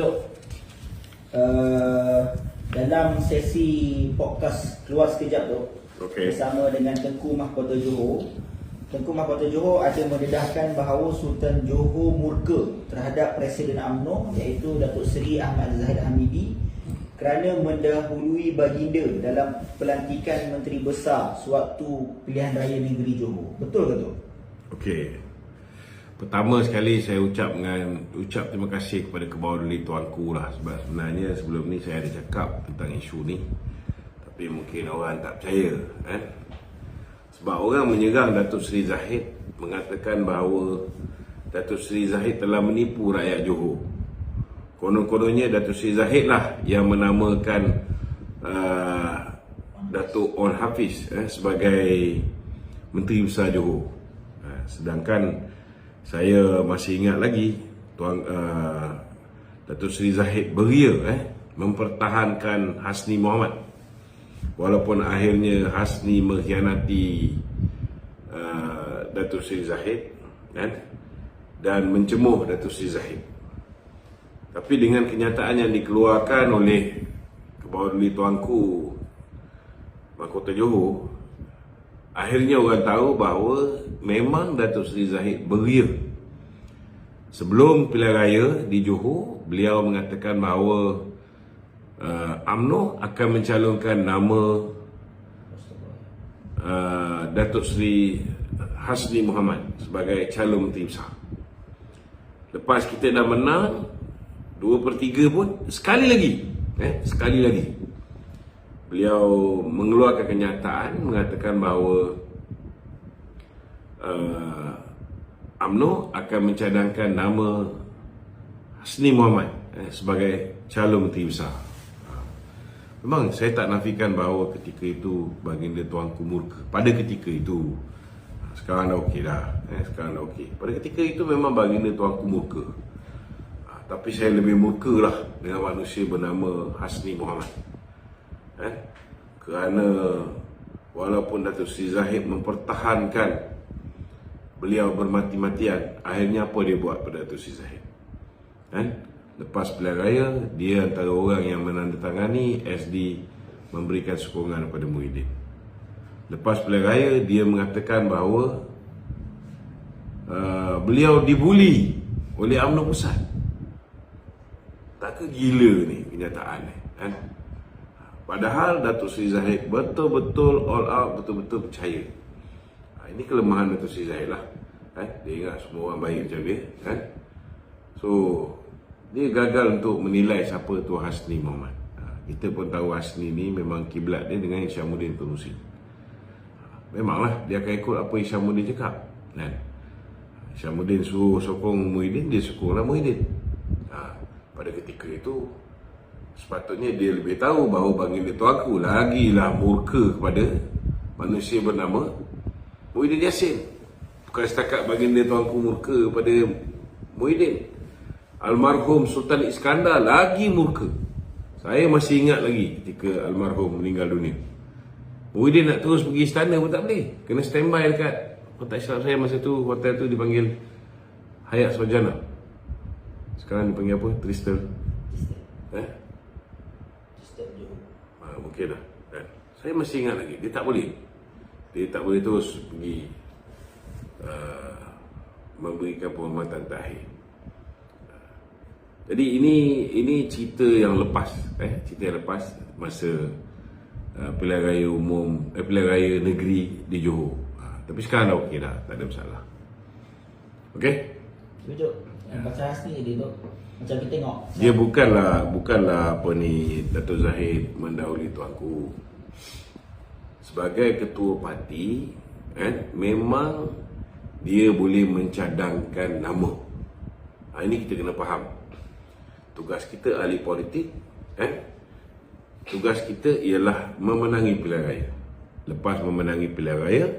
Dok, dalam sesi podcast keluar sekejap Dok, bersama dengan Tengku Mahkota Johor, Tengku Mahkota Johor ada mendedahkan bahawa Sultan Johor murka terhadap Presiden UMNO iaitu Datuk Seri Ahmad Zahid Hamidi kerana mendahului baginda dalam pelantikan Menteri Besar sewaktu pilihan raya negeri Johor. Betul ke Dok? Okey. Pertama sekali saya ucap terima kasih kepada kebauduli tuanku lah, sebab sebenarnya sebelum ni saya ada cakap tentang isu ni tapi mungkin orang tak percaya kan. Sebab orang menyerang Datuk Seri Zahid, mengatakan bahawa Datuk Seri Zahid telah menipu rakyat Johor. Konon-kononnya Datuk Seri Zahid lah yang menamakan Datuk On Hafiz sebagai Menteri Besar Johor. Sedangkan saya masih ingat lagi Datuk Seri Zahid beria mempertahankan Hasni Mohamad, walaupun akhirnya Hasni mengkhianati Datuk Seri Zahid dan mencemuh Datuk Seri Zahid. Tapi dengan kenyataan yang dikeluarkan oleh kebauduli tuanku Mahkota Johor, akhirnya orang tahu bahawa memang Datuk Seri Zahid beria. Sebelum pilihan raya di Johor, beliau mengatakan bahawa UMNO akan mencalonkan nama Datuk Seri Hasni Mohamad sebagai calon Menteri Besar. Lepas kita dah menang 2/3 pun, sekali lagi beliau mengeluarkan kenyataan mengatakan bahawa UMNO akan mencadangkan nama Hasni Mohamad sebagai calon Menteri Besar. Memang saya tak nafikan bahawa ketika itu baginda tuanku murka. Pada ketika itu, sekarang dah okey dah. Sekarang dah okey. Pada ketika itu memang baginda tuanku murka. Tapi saya lebih murka lah dengan manusia bernama Hasni Mohamad. Kerana walaupun Datuk Seri Zahid mempertahankan beliau bermati-matian, akhirnya apa dia buat pada Datuk Seri Zahid? Lepas pilihan raya, dia antara orang yang menandatangani SD memberikan sokongan kepada Muhyiddin. Lepas pilihan raya, dia mengatakan bahawa beliau dibuli oleh UMNO Pusat. Tak ke gila ni kenyataan ni Padahal Datuk Seri Zahid betul-betul all out, betul-betul percaya. Ini kelemahan Datuk Seri Zahid lah. Dia ingat semua orang baik macam dia So dia gagal untuk menilai siapa tu Hasni Mohamad. Kita pun tahu Hasni ni memang kiblat dia dengan Hishamuddin Tunusi. Memanglah dia akan ikut apa Hishamuddin cakap Hishamuddin suruh sokong Muhyiddin, dia sokonglah Muhyiddin. Pada ketika itu sepatutnya dia lebih tahu bahawa baginda tuanku lagilah murka kepada manusia bernama Muhyiddin Yassin. Bukan setakat baginda tuanku murka kepada Muhyiddin, almarhum Sultan Iskandar lagi murka. Saya masih ingat lagi ketika almarhum meninggal dunia, Muhyiddin nak terus pergi istana pun tak boleh, kena standby dekat, kalau tak silap saya masa tu hotel tu dipanggil Hyatt Sarjana. Sekarang dipanggil apa? Tristel. Mungkin lah. Saya masih ingat lagi, dia tak boleh terus pergi memberikan penghormatan terakhir. Jadi ini cerita yang lepas, cerita yang lepas masa pilihan raya umum, pilihan raya negeri di Johor. Tapi sekarang dah okey dah, tak ada masalah. Okey? Betul. Yang pasal Hasni tadi tu, macam kita tengok dia bukanlah apa ni, Datuk Zahid mendahului tuanku. Sebagai ketua parti, memang dia boleh mencadangkan nama. Ini kita kena faham. Tugas kita ahli politik, tugas kita ialah memenangi pilihan raya. Lepas memenangi pilihan raya,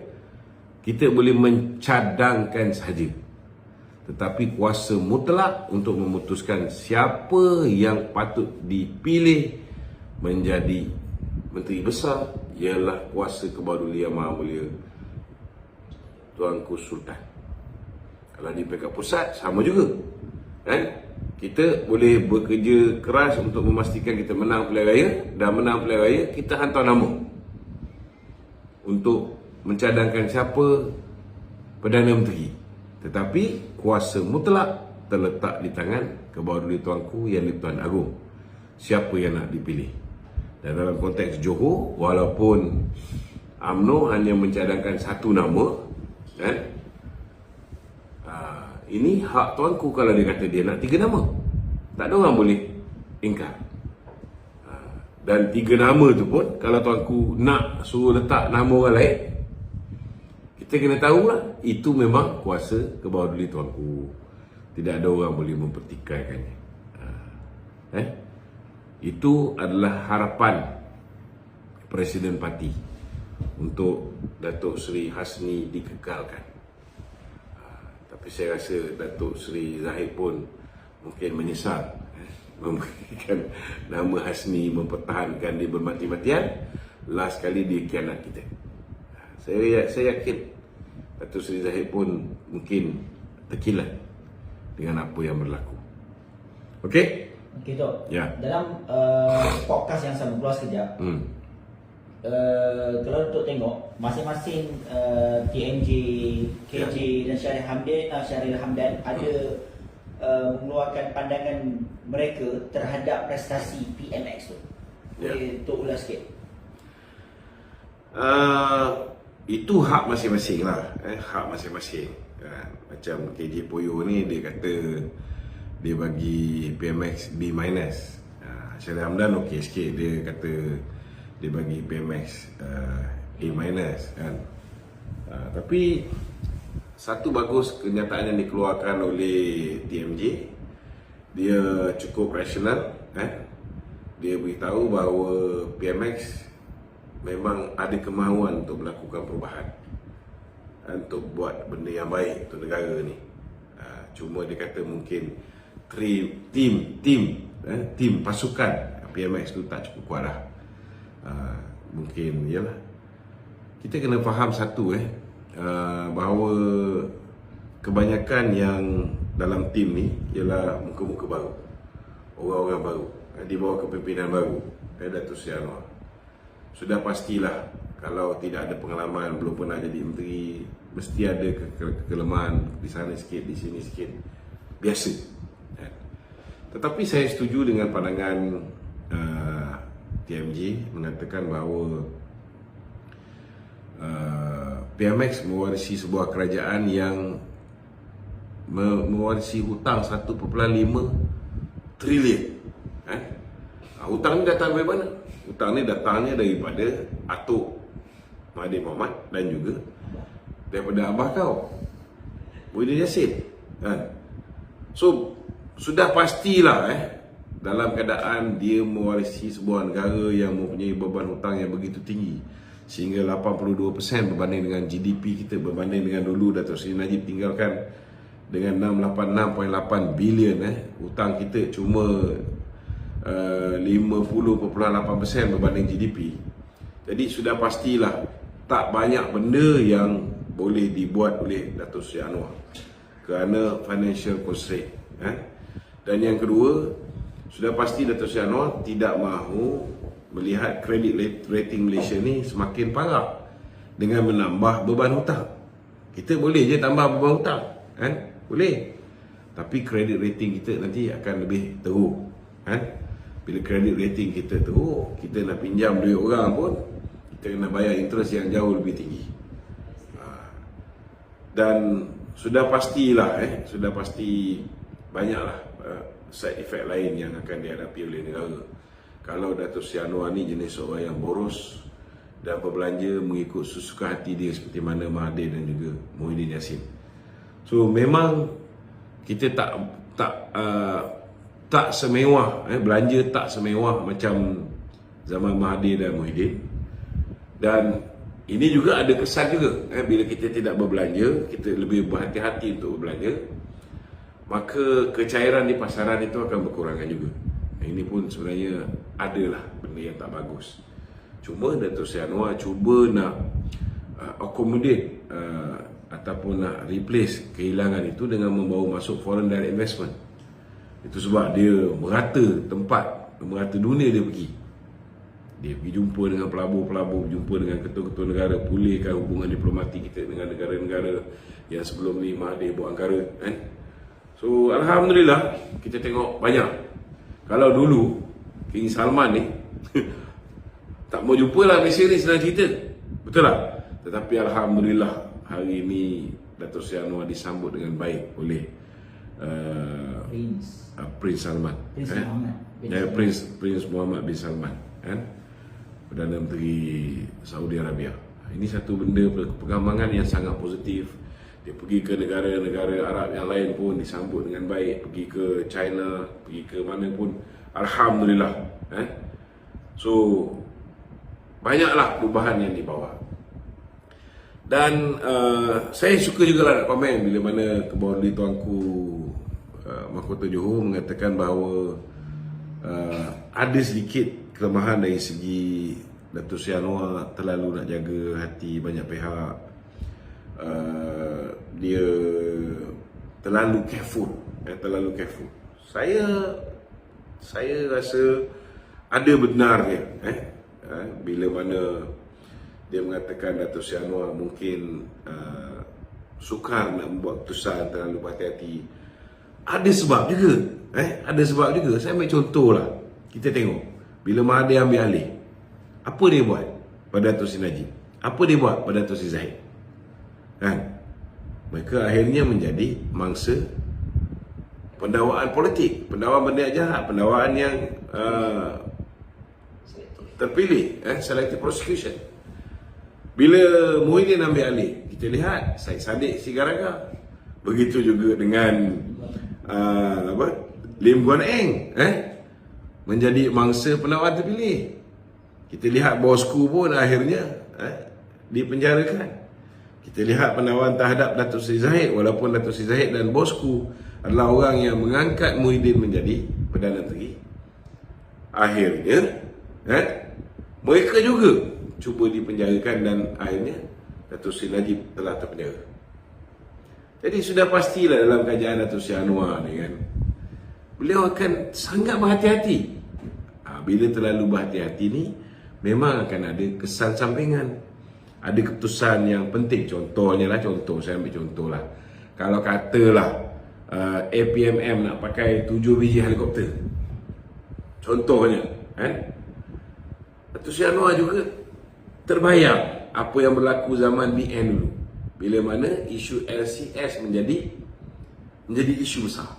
kita boleh mencadangkan sahaja. Tetapi kuasa mutlak untuk memutuskan siapa yang patut dipilih menjadi Menteri Besar ialah kuasa kebauduli Yang Maha Mulia Tuanku Sultan. Kalau di peringkat pusat sama juga, kita boleh bekerja keras untuk memastikan kita menang pilihan raya, dan menang pilihan raya kita hantar nama untuk mencadangkan siapa Perdana Menteri. Tetapi kuasa mutlak terletak di tangan Kebawah-Duli Tuanku Yang di-Pertuan Agong, siapa yang nak dipilih. Dan dalam konteks Johor, walaupun UMNO hanya mencadangkan satu nama, kan, ini hak tuanku kalau dia kata dia nak 3 nama. Tak ada orang boleh ingkar. Dan 3 nama tu pun, kalau tuanku nak suruh letak nama orang lain, kita kena tahulah itu memang kuasa Kebawah-Duli Tuanku. Tidak ada orang boleh mempertikaikannya. Itu adalah harapan Presiden Parti untuk Datuk Seri Hasni dikekalkan. Tapi saya rasa Datuk Seri Zahid pun mungkin menyesal memberikan nama Hasni, mempertahankan dia bermati-matian. Last kali dia khianat kita. Saya yakin Datuk Seri Zahid pun mungkin terkilat dengan apa yang berlaku. Okey? Okey, Tok. Ya. Dalam podcast yang sama, keluar sekejap. Kalau untuk tengok masing-masing TMJ, KJ dan Syahril Hamdan ada mengeluarkan pandangan mereka terhadap prestasi PMX tu. Boleh Tok ulas sikit? Itu hak masing-masing lah. Hak masing-masing. Macam KJ Poyo ni dia kata dia bagi PMX B-. Syahril Hamdan okey sikit, dia kata dia bagi PMX A- kan. Tapi satu bagus kenyataan yang dikeluarkan oleh TMJ, dia cukup rasional, kan. Dia beritahu bahawa PMX memang ada kemahuan untuk melakukan perubahan, untuk buat benda yang baik untuk negara ni. Cuma dia kata mungkin tim pasukan PMX tu tak cukup kuat lah. Mungkin yalah, kita kena faham satu bahawa kebanyakan yang dalam tim ni ialah muka-muka baru, orang-orang baru di bawah kepimpinan baru Datuk Seri Anwar. Sudah pastilah kalau tidak ada pengalaman, belum pernah jadi menteri, mesti ada kelemahan di sana sikit, di sini sikit, biasa. Tetapi saya setuju dengan pandangan TMJ mengatakan bahawa PMX mewarisi sebuah kerajaan yang mewarisi hutang 1.5 trilion. Hutang ni datang dari mana? Hutang ni datangnya daripada Atuk Mahathir Mohamad dan juga daripada abah kau, Muhyiddin Yassin. So sudah pastilah dalam keadaan dia mewarisi sebuah negara yang mempunyai beban hutang yang begitu tinggi sehingga 82% berbanding dengan GDP kita, berbanding dengan dulu Datuk Seri Najib tinggalkan dengan 686.8 bilion. Hutang kita cuma 50.8% berbanding GDP. Jadi sudah pastilah tak banyak benda yang boleh dibuat oleh Datuk Seri Anwar kerana financial constraint. Dan yang kedua, sudah pasti Datuk Seri Anwar tidak mahu melihat kredit rating Malaysia ni semakin parah dengan menambah beban hutang. Kita boleh je tambah beban hutang, kan? Boleh. Tapi kredit rating kita nanti akan lebih teruk, kan? Bila kredit rating kita teruk, kita nak pinjam duit orang pun kita kena bayar interest yang jauh lebih tinggi. Dan sudah pastilah sudah pasti banyaklah side effect lain yang akan dihadapi oleh negara kalau Datuk Seri Anwar ni jenis orang yang boros dan berbelanja mengikut sesuka hati dia seperti mana Mahathir dan juga Muhyiddin Yassin. So memang kita tak semewah, belanja tak semewah macam zaman Mahathir dan Muhyiddin. Dan ini juga ada kesan juga, bila kita tidak berbelanja, kita lebih berhati-hati untuk berbelanja, maka kecairan di pasaran itu akan berkurangan juga. Ini pun sebenarnya adalah benda yang tak bagus. Cuma Datuk Seri Anwar cuba nak accommodate ataupun nak replace kehilangan itu dengan membawa masuk foreign direct investment. Itu sebab dia merata tempat, merata dunia dia pergi. Dia pergi jumpa dengan pelabur-pelabur, jumpa dengan ketua-ketua negara, pulihkan hubungan diplomatik kita dengan negara-negara yang sebelum ni Mahathir buat angkara, kan? So alhamdulillah kita tengok banyak. Kalau dulu King Salman ni tak mau jumpa lah Malaysia ni, senang cerita, betul tak? Tetapi alhamdulillah hari ini Dato' Seri Anwar disambut dengan baik oleh Prince Salman, Prince Mohammed bin Salman, kan? Perdana Menteri Saudi Arabia. Ini satu benda perkembangan yang sangat positif. Dia pergi ke negara-negara Arab yang lain pun disambut dengan baik, pergi ke China, pergi ke mana pun, alhamdulillah, So banyaklah perubahan yang dibawa. Dan saya suka juga lah nak komen bila mana Kebawali Tuanku Mahkota Johor mengatakan bahawa ada sedikit kelemahan dari segi Dato' Seri Anwar terlalu nak jaga hati banyak pihak. Dia terlalu careful, Saya rasa ada benar dia, bila mana dia mengatakan Dato' Seri Anwar mungkin sukar nak membuat keputusan, terlalu berhati-hati. Ada sebab juga, ada sebab juga. Saya ambil contoh lah. Kita tengok bila Mahathir ambil alih, apa dia buat pada Dato' Seri Najib, apa dia buat pada Dato' Seri Zahid, kan? Mereka akhirnya menjadi mangsa pendakwaan politik, pendakwaan benda jahat, pendakwaan yang terpilih, selective prosecution. Bila Muhyiddin ambil alih, kita lihat Syed Saddiq Sigaraga. Begitu juga dengan Lim Guan Eng, menjadi mangsa pendakwaan terpilih. Kita lihat bosku pun akhirnya dipenjarakan. Kita lihat pendakwaan terhadap Dato' Seri Zahid, walaupun Dato' Seri Zahid dan bosku adalah orang yang mengangkat Muhyiddin menjadi Perdana Menteri. Akhirnya mereka juga cuba dipenjarakan dan akhirnya Dato' Seri Najib telah terpenjara. Jadi sudah pastilah dalam kajian Dato' Seri Anwar ni, kan, beliau akan sangat berhati-hati. Bila terlalu berhati-hati ni, memang akan ada kesan sampingan. Ada keputusan yang penting. Contohnya lah, saya ambil contoh lah. Kalau katalah APMM nak pakai 7 biji helikopter, contohnya, Dato' Seri Anwar juga terbayang apa yang berlaku zaman BN dulu, bila mana isu LCS menjadi isu besar.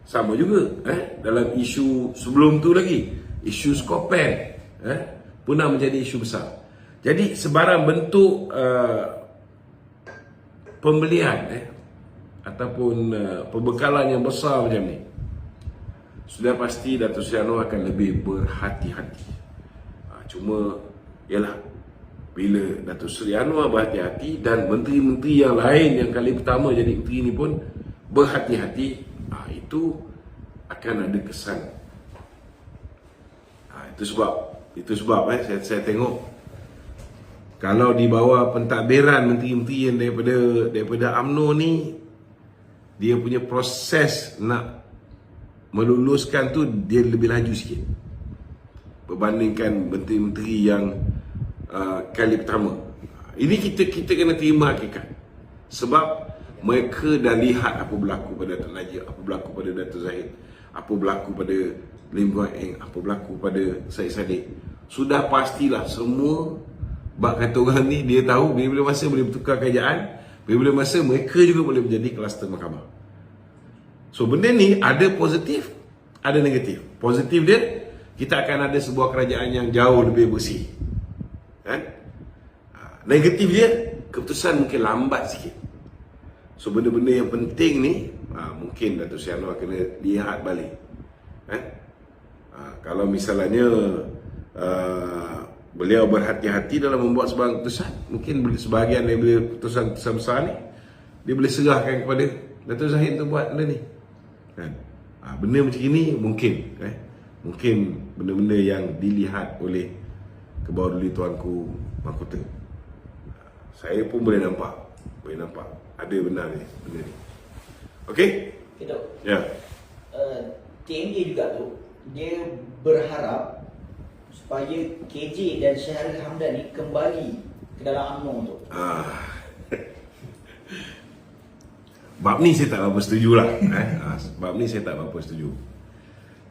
Sama juga dalam isu sebelum tu lagi, isu Skopen pernah menjadi isu besar. Jadi sebarang bentuk pembelian ataupun perbekalan yang besar macam ni, sudah pasti Dato' Seri Anwar akan lebih berhati-hati. Cuma ialah bila Dato' Seri Anwar berhati-hati dan menteri-menteri yang lain yang kali pertama jadi menteri ni pun berhati-hati, itu akan ada kesan. Itu sebab saya tengok kalau di bawah pentadbiran menteri-menteri yang daripada UMNO ni, dia punya proses nak meluluskan tu dia lebih laju sikit berbandingkan menteri-menteri yang kali pertama. Ini kita kena terima hakikat. Sebab mereka dah lihat apa berlaku pada Dato' Najib, apa berlaku pada Dato' Zahid, apa berlaku pada Lim Guan Eng, apa berlaku pada Syed Saddiq. Sudah pastilah semua, bak kata orang ni, dia tahu bila-bila masa boleh bertukar kerajaan, bila-bila masa mereka juga boleh menjadi kluster mahkamah. So benda ni ada positif, ada negatif. Positif dia, kita akan ada sebuah kerajaan yang jauh lebih bersih, kan? Negatif dia, keputusan mungkin lambat sikit. So benda-benda yang penting ni, mungkin Dato' Seri Anwar kena lihat balik. Kalau misalnya beliau berhati-hati dalam membuat sebarang keputusan, mungkin sebahagian daripada keputusan besar ni dia boleh serahkan kepada Dato' Zahid untuk buat benda ni, kan? Benda macam ini mungkin mungkin benda-benda yang dilihat oleh Kebawali Tuanku Mahkota. Saya pun boleh nampak ada benar ni benda ni. Okey, Itu Ya. TMJ juga tu, dia berharap supaya KJ dan Syahril Hamdan ni kembali ke dalam UMNO tu. Bab ni saya tak berapa setuju lah. Bab ni saya tak berapa setuju.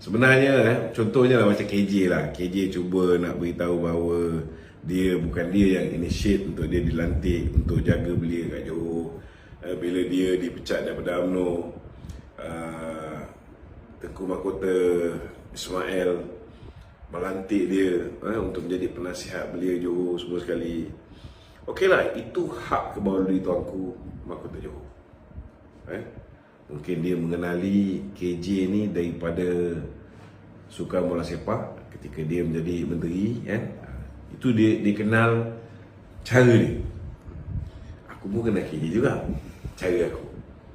Sebenarnya contohnya lah macam KJ lah. KJ cuba nak beritahu bahawa bukan dia yang initiate untuk dia dilantik untuk jaga belia kat Johor. Bila dia dipecat daripada UMNO, Tengku Mahkota Ismail melantik dia untuk menjadi penasihat belia Johor semua sekali. Okeylah, itu hak kebauli Tuanku Mahkota Johor. Mungkin dia mengenali KJ ni daripada sukan bola sepak ketika dia menjadi menteri, itu dia kenal cara dia. Aku pun kenal KJ juga, cara aku.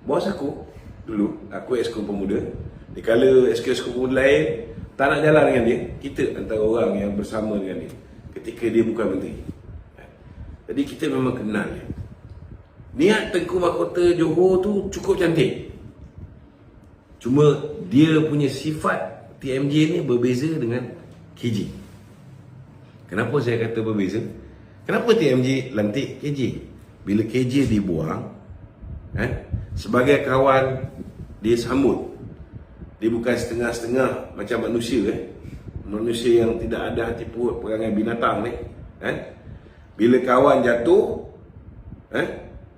Bos aku dulu, aku Exco Pemuda. Dikala Exco Pemuda lain tak nak jalan dengan dia, kita antara orang yang bersama dengan dia ketika dia bukan menteri. Jadi kita memang kenal dia. Niat Tengku Mahkota Johor tu cukup cantik. Cuma dia punya sifat TMJ ni berbeza dengan KJ. Kenapa saya kata berbeza? Kenapa TMJ lantik KJ? Bila KJ dibuang, sebagai kawan dia sambut. Dia bukan setengah-setengah macam manusia, manusia yang tidak ada hati perut, perangai binatang ni. Bila kawan jatuh,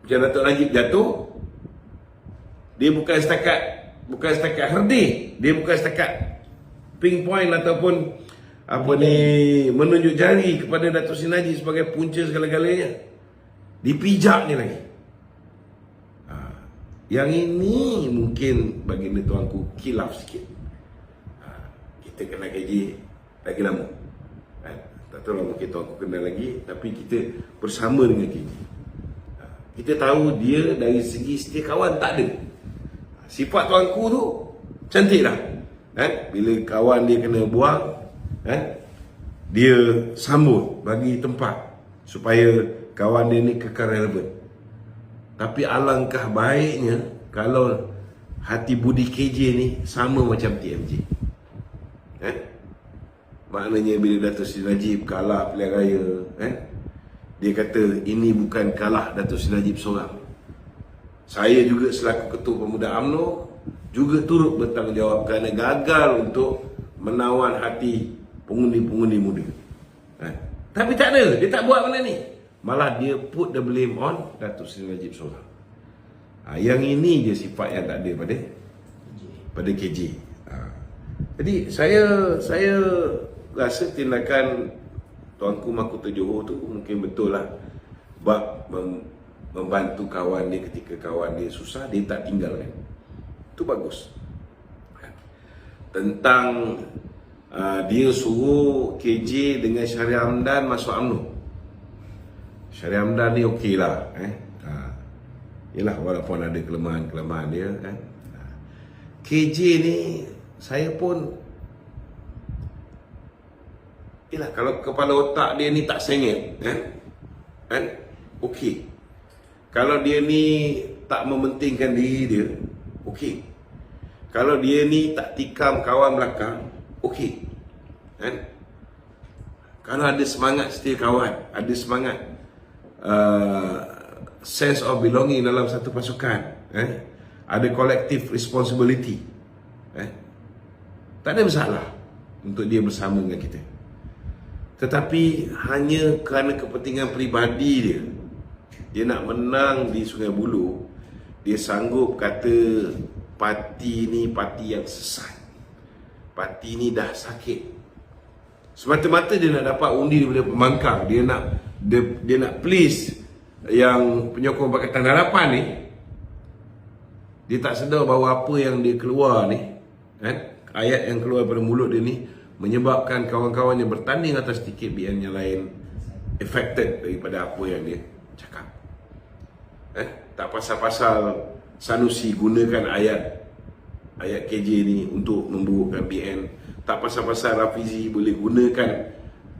macam Datuk Najib jatuh, dia bukan setakat herdi, dia bukan setakat pinpoint ataupun menunjuk jari kepada Datuk Seri Najib sebagai punca segala-galanya. Dipijak ni lagi. Yang ini mungkin bagi tuanku kilaf sikit. Kita kenal KJ lagi lama. Tak tahu lah mungkin tuanku kenal lagi, tapi kita bersama dengan KJ. Kita tahu dia dari segi setia kawan tak ada. Sifat tuanku tu cantik lah. Bila kawan dia kena buang, dia sambut, bagi tempat supaya kawan dia ni kekal relevan. Tapi alangkah baiknya kalau hati budi KJ ni sama macam TMJ. Maknanya bila Datuk Seri Najib kalah pilihan raya, dia kata ini bukan kalah Datuk Seri Najib seorang. Saya juga selaku Ketua Pemuda UMNO juga turut bertanggungjawab kerana gagal untuk menawan hati pengundi-pengundi muda. Tapi tak ada, dia tak buat benda ni. Malah dia put the blame on Datuk Seri Najib seorang. Yang ini je sifat yang tak ada pada KJ. Jadi saya rasa tindakan Tuanku Mahkota Johor tu mungkin betul lah. Bab membantu kawan dia ketika kawan dia susah, dia tak tinggalkan. Itu bagus. Tentang dia suruh KJ dengan Syahril Hamdan masuk UMNO. Syahril Hamdan ni okey lah. Yelah, walaupun ada kelemahan-kelemahan dia. KJ ni saya pun, yelah, kalau kepala otak dia ni tak sengit, okey. Kalau dia ni tak mementingkan diri dia, okey. Kalau dia ni tak tikam kawan belakang, okey. Kalau ada semangat setia kawan, ada semangat sense of belonging dalam satu pasukan, ada collective responsibility, tak ada masalah untuk dia bersama dengan kita. Tetapi hanya kerana kepentingan peribadi dia nak menang di Sungai Buloh, dia sanggup kata parti ni parti yang sesat, parti ni dah sakit, semata-mata dia nak dapat undi daripada pembangkang. Dia nak please yang penyokong Pakatan Harapan ni. Dia tak sedar bahawa apa yang dia keluar ni, ayat yang keluar daripada mulut dia ni menyebabkan kawan-kawan yang bertanding atas tiket BN yang lain affected daripada apa yang dia cakap. Tak pasal-pasal Sanusi gunakan ayat KJ ni untuk memburukkan BN. Tak pasal-pasal Rafizi boleh gunakan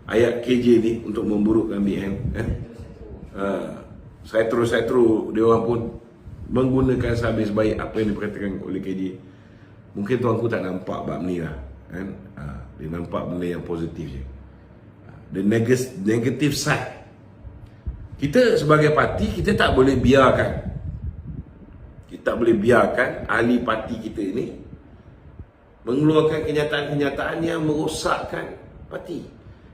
ayat KJ ni untuk memburukkan BN. Saya terus dia orang pun menggunakan sehabis baik apa yang diperkatakan oleh KJ. Mungkin tuanku tak nampak bab ni lah kan. Dia nampak benda yang positif je. The negative side. Kita sebagai parti, kita tak boleh biarkan ahli parti kita ini mengeluarkan kenyataan-kenyataan yang merosakkan parti,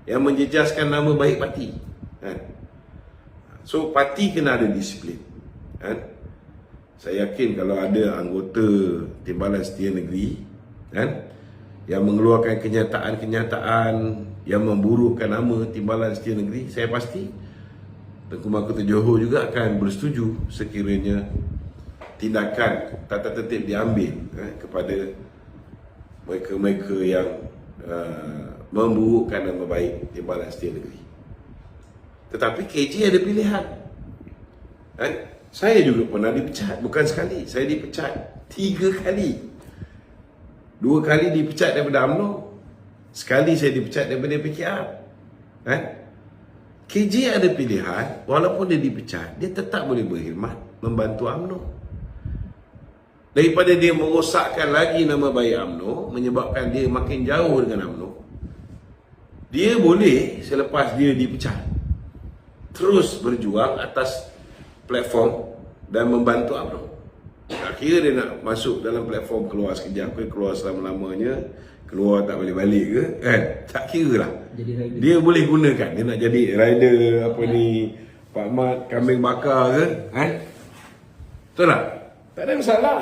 yang menjejaskan nama baik parti kan? So parti kena ada disiplin kan? Saya yakin kalau ada anggota Timbalan Setia Negeri kan, yang mengeluarkan kenyataan-kenyataan yang memburukkan nama Timbalan Setia Negeri, saya pasti Tengku Mahkota Johor juga akan bersetuju sekiranya tindakan tata tertib diambil kepada mereka-mereka yang memburukkan nama baik Timbalan Setia Negeri. Tetapi KJ ada pilihan kan? Saya juga pernah dipecat, bukan sekali, saya dipecat 3 kali. 2 kali dipecat daripada UMNO, sekali saya dipecat daripada PKR kan? KJ ada pilihan, walaupun dia dipecat, dia tetap boleh berkhidmat membantu UMNO. Daripada dia merosakkan lagi nama baik UMNO, menyebabkan dia makin jauh dengan UMNO, dia boleh selepas dia dipecat terus berjuang atas platform dan membantu UMNO. Tak kira dia nak masuk dalam platform keluar sekejap ke, keluar selama-lamanya, keluar tak boleh balik ke kan, tak kira lah. Dia boleh gunakan, dia nak jadi rider apa ni, Pak Mat kambing bakar ke kan, betul tak? Tak ada masalah.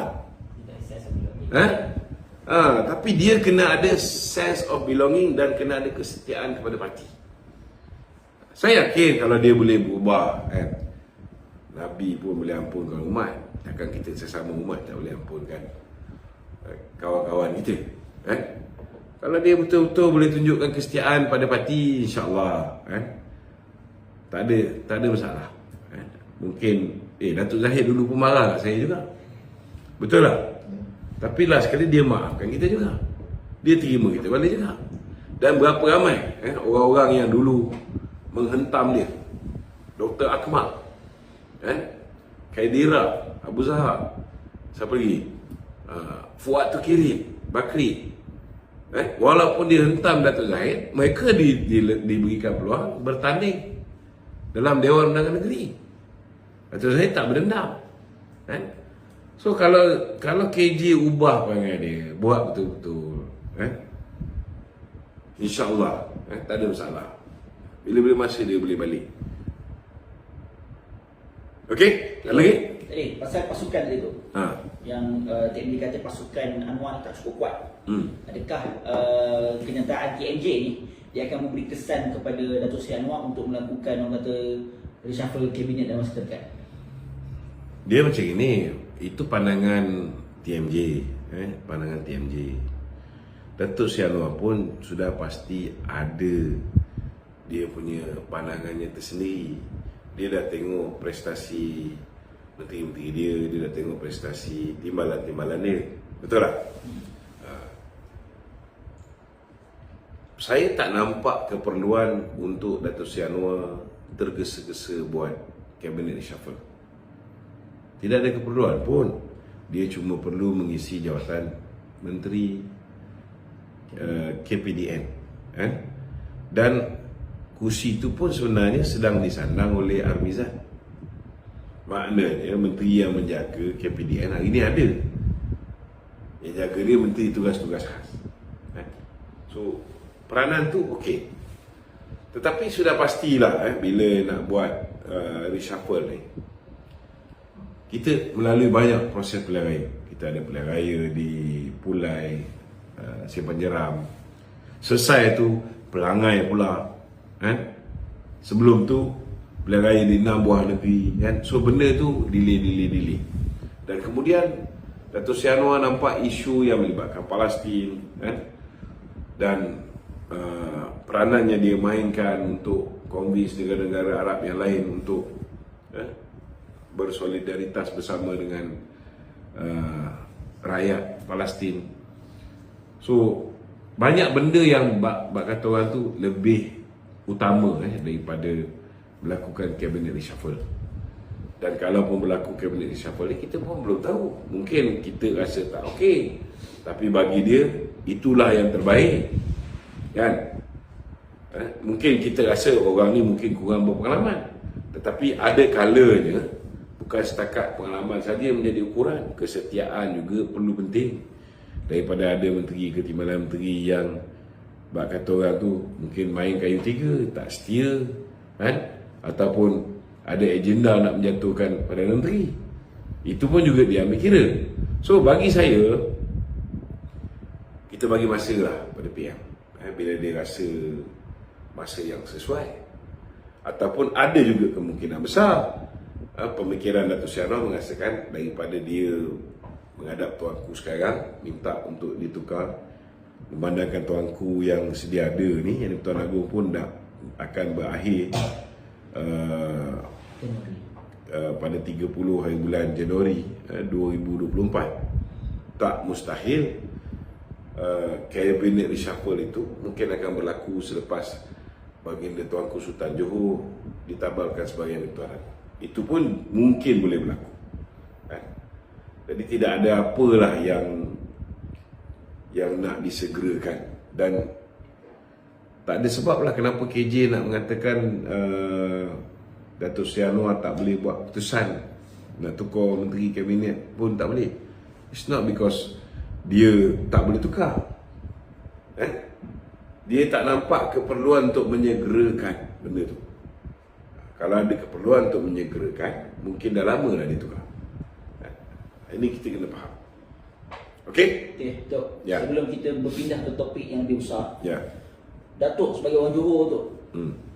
Tapi dia kena ada sense of belonging dan kena ada kesetiaan kepada parti. Saya yakin kalau dia boleh berubah kan, Nabi pun boleh ampunkan umat, takkan kita sesama umat tak boleh ampunkan kawan-kawan kita kan? Kalau dia betul-betul boleh tunjukkan kesetiaan pada parti, insya-Allah kan, tak ada masalah kan? Mungkin Datuk Zahid dulu pun marah kat saya juga, betul tak? Tapi last sekali dia maafkan kita juga, dia terima kita balik juga. Dan berapa ramai orang-orang yang dulu menghentam dia, Dr. Akmal kan, Khaidira, Abu Zahar, siapa lagi, Fuad Tukiri, Bakri walaupun dia hentam Datuk Zahid, mereka diberikan peluang bertanding dalam Dewan Undangan Negeri. Datuk Zahid tak berdendam kan? So kalau KJ ubah perangai dia, buat betul-betul insya-Allah tak ada masalah. Bila-bila masa dia boleh balik. Okey, lagi? Pasal pasukan tadi tu. Yang TMJ kata pasukan Anwar tak cukup kuat. Adakah kenyataan TMJ ni dia akan memberi kesan kepada Datuk Seri Anwar untuk melakukan orang kata reshuffle kabinet dalam masa terdekat? Dia macam ini, itu pandangan TMJ, pandangan TMJ. Datuk Seri Anwar pun sudah pasti ada dia punya pandangannya tersendiri. Dia dah tengok prestasi menteri-menteri dia dah tengok prestasi timbalan-timbalan dia, betul tak? Saya tak nampak keperluan untuk Datuk Seri Anwar tergesa-gesa buat kabinet reshuffle. Tidak ada keperluan pun. Dia cuma perlu mengisi jawatan menteri KPDN dan kursi itu pun sebenarnya sedang disandang oleh Armizan. Maknanya menteri yang menjaga KPDN hari ini ada. Yang jaga dia menteri tugas-tugas khas. So peranan tu okey. Tetapi sudah pastilah bila nak buat reshuffle ni, kita melalui banyak proses pilihan raya. Kita ada pilihan raya di Pulai, Simpang Jeram. Selesai tu Pelangai pula kan. Sebelum tu pilihan raya di 6 buah negeri kan. So benda tu delay. Dan kemudian Datuk Seri Anwar nampak isu yang melibatkan Palestin kan. Dan peranannya dia mainkan untuk convince negara-negara Arab yang lain untuk bersolidaritas bersama dengan rakyat Palestin. So banyak benda yang bak kata orang tu lebih utama daripada melakukan kabinet reshuffle. Dan kalau pun berlaku kabinet reshuffle, kita pun belum tahu. Mungkin kita rasa tak okey, tapi bagi dia itulah yang terbaik, kan? Mungkin kita rasa orang ni mungkin kurang berpengalaman, tetapi ada kalanya bukan setakat pengalaman saja menjadi ukuran, kesetiaan juga perlu penting. Daripada ada menteri ke timbalan menteri yang bak kata orang tu mungkin main kayu tiga, tak setia, kan? Ataupun ada agenda nak menjatuhkan Perdana Menteri. Itu pun juga diambil kira. So bagi saya, kita bagi masa lah pada PM bila dia rasa masa yang sesuai. Ataupun ada juga kemungkinan besar pemikiran Datuk Seri Anwar mengatakan daripada dia menghadap tuanku sekarang minta untuk ditukar, memandangkan tuanku yang sedia ada ni, yang Tuan Agong pun dah akan berakhir pada 30 hari bulan Januari 2024. Tak mustahil kabinet reshuffle itu mungkin akan berlaku selepas baginda Tuanku Sultan Johor ditabalkan sebagai Tuan Agong. Itu pun mungkin boleh berlaku, kan? Jadi tidak ada apalah yang nak disegerakan, dan tak ada sebab lah kenapa KJ nak mengatakan Datuk Seri Anwar tak boleh buat keputusan nak tukar menteri kabinet pun tak boleh. It's not because dia tak boleh tukar, dia tak nampak keperluan untuk menyegerakan benda tu. Kalau ada keperluan untuk menyegerakan, mungkin dah lama dah ditukar. Ini kita kena faham. Okey? Okey, Tok. Ya. Sebelum kita berpindah ke topik yang lebih besar, Ya. Datuk sebagai orang Johor tu,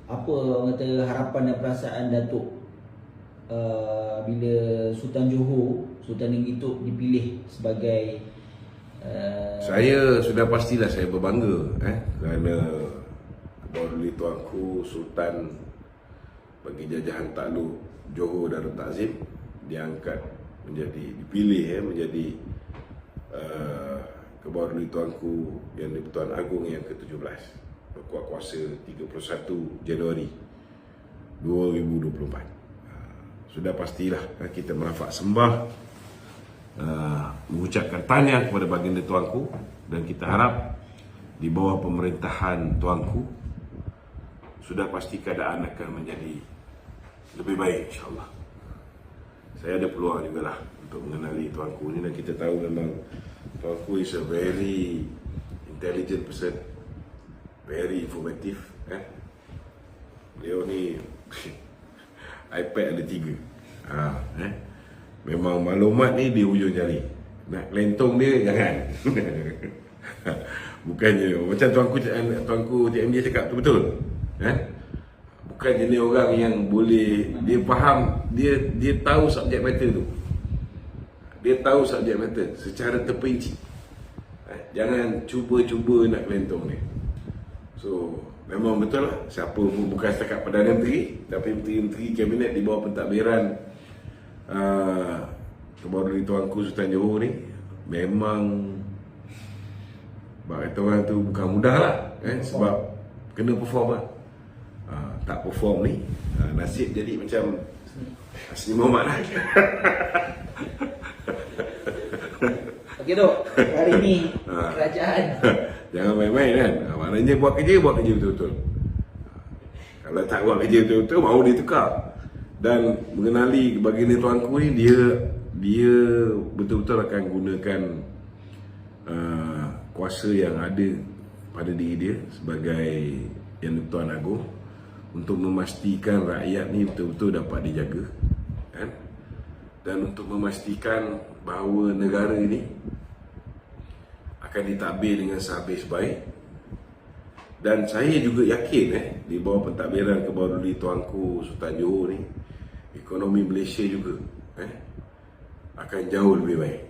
apa orang kata harapan dan perasaan Datuk bila Sultan Johor, Sultan Negeri Tok dipilih sebagai saya sudah pastilah saya berbangga kerana Kebawah Tuanku Sultan bagi jajahan takluk Johor Darul Takzim diangkat menjadi, dipilih menjadi Kebawah Tuanku yang di-Pertuan Agong yang ke-17 berkuat kuasa 31 Januari 2024. Sudah pastilah kita merafak sembah, mengucapkan tahniah kepada baginda Tuanku, dan kita harap di bawah pemerintahan Tuanku sudah pasti keadaan akan menjadi lebih baik, insyaAllah. Saya ada peluang juga lah untuk mengenali Tuanku ni, dan kita tahu memang Tuanku is a very intelligent person, very informative. Beliau ni iPad ada 3. Memang maklumat ni di hujung jari. Nak lentong dia jangan. Bukannya macam tuanku TMJ cakap tu betul. Bukan jenis orang yang boleh, dia faham, dia tahu subjek matter tu. Dia tahu subjek matter secara terperinci. Jangan cuba-cuba nak lentong dia. So memang betul lah, siapa pun, bukan setakat Perdana Menteri, tapi menteri-menteri kabinet di bawah pentadbiran Kebawah Tuanku Sultan Johor ni memang kata orang tu bukan mudah lah, sebab kena perform lah. Tak perform ni nasib jadi macam Hasni Mohamad lah. Okey Dok, hari ni kerajaan jangan main-main kan. Maknanya buat kerja betul-betul. Kalau tak buat kerja betul-betul, baru dia tukar. Dan mengenali baginda Tuanku ni, dia betul-betul akan gunakan kuasa yang ada pada diri dia sebagai Yang Tuan Agong untuk memastikan rakyat ni betul-betul dapat dijaga, kan? Dan untuk memastikan bahawa negara ini akan ditadbir dengan sehabis baik. Dan saya juga yakin di bawah pentadbiran Kebawah Tuanku Sultan Johor ni, ekonomi Malaysia juga akan jauh lebih baik.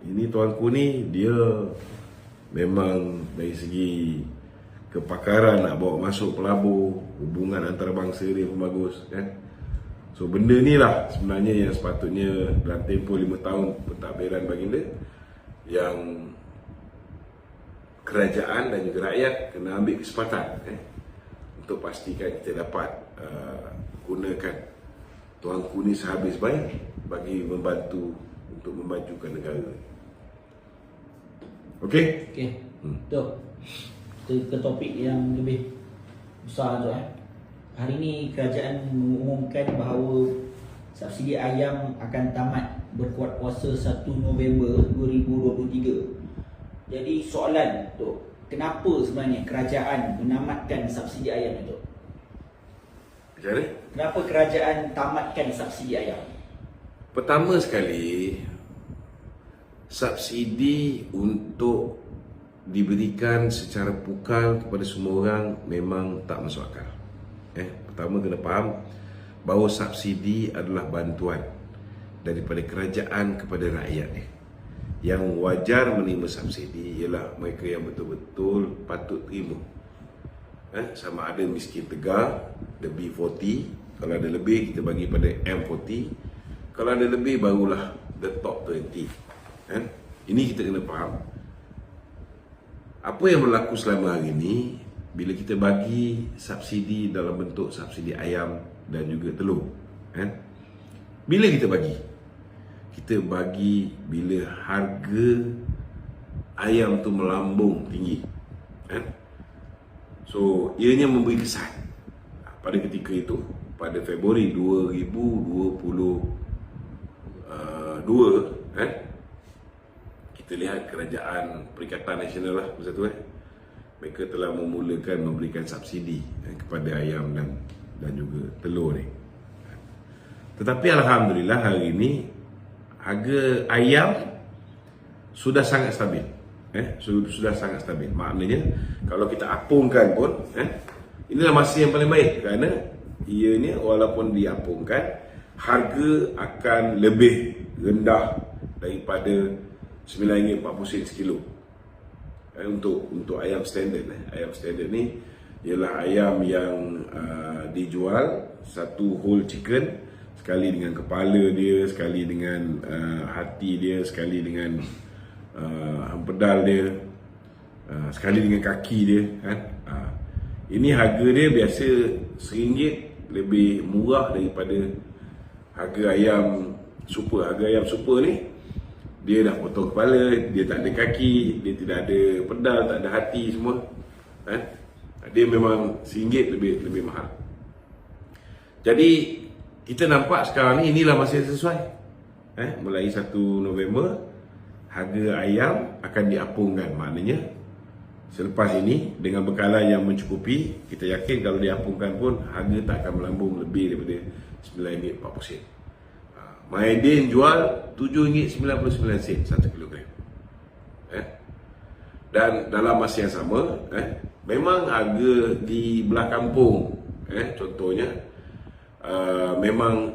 Ini Tuanku ni, dia memang dari segi kepakaran nak bawa masuk pelabur, hubungan antarabangsa dia pun bagus, kan? So benda ni lah sebenarnya yang sepatutnya dalam tempoh 5 tahun pentadbiran baginda, yang kerajaan dan juga rakyat kena ambil kesempatan untuk pastikan kita dapat gunakan tuanku ni sehabis baik bagi membantu untuk memajukan negara. Okey? Okey. Tu. Kita ke topik yang lebih besar tu Hari ini kerajaan mengumumkan bahawa subsidi ayam akan tamat berkuat kuasa 1 November 2023. Jadi soalan tu, kenapa sebenarnya kerajaan menamatkan subsidi ayam itu? Macam mana? Kenapa kerajaan tamatkan subsidi ayam? Pertama sekali, subsidi untuk diberikan secara pukal kepada semua orang memang tak masuk akal. Pertama kena faham bahawa subsidi adalah bantuan daripada kerajaan kepada rakyat ni. Yang wajar menerima subsidi ialah mereka yang betul-betul patut terima. Sama ada miskin tegar, the B40, kalau ada lebih kita bagi pada M40, kalau ada lebih barulah the top 20. Ini kita kena faham. Apa yang berlaku selama hari ini, bila kita bagi subsidi dalam bentuk subsidi ayam dan juga telur, bila kita bagi? Kita bagi bila harga ayam tu melambung tinggi. So, ianya memberi kesan. Pada ketika itu, pada Februari 2022, kita lihat kerajaan Perikatan Nasional lah masa tu, mereka telah memulakan memberikan subsidi kepada ayam dan juga telur ni. Tetapi alhamdulillah hari ini harga ayam sudah sangat stabil. Sudah sangat stabil. Maknanya kalau kita apungkan pun, inilah masa yang paling baik kerana ianya walaupun diapungkan, harga akan lebih rendah daripada RM9.40 sekilo. Untuk ayam standard. Ayam standard ni ialah ayam yang dijual satu whole chicken, sekali dengan kepala dia, sekali dengan hati dia, sekali dengan pedal dia, sekali dengan kaki dia, Ini harga dia biasa RM1 lebih murah daripada harga ayam super. Harga ayam super ni dia dah potong kepala, dia tak ada kaki, dia tidak ada pedal, tak ada hati semua. Dia memang RM1 lebih mahal. Jadi kita nampak sekarang ni inilah masa yang sesuai. Mulai 1 November harga ayam akan diapungkan. Maknanya selepas ini dengan bekalan yang mencukupi, kita yakin kalau diapungkan pun harga tak akan melambung lebih daripada RM9.40. Mahidin jual RM7.99 1 kilogram. Dan dalam masa yang sama, memang harga di belah kampung, contohnya, memang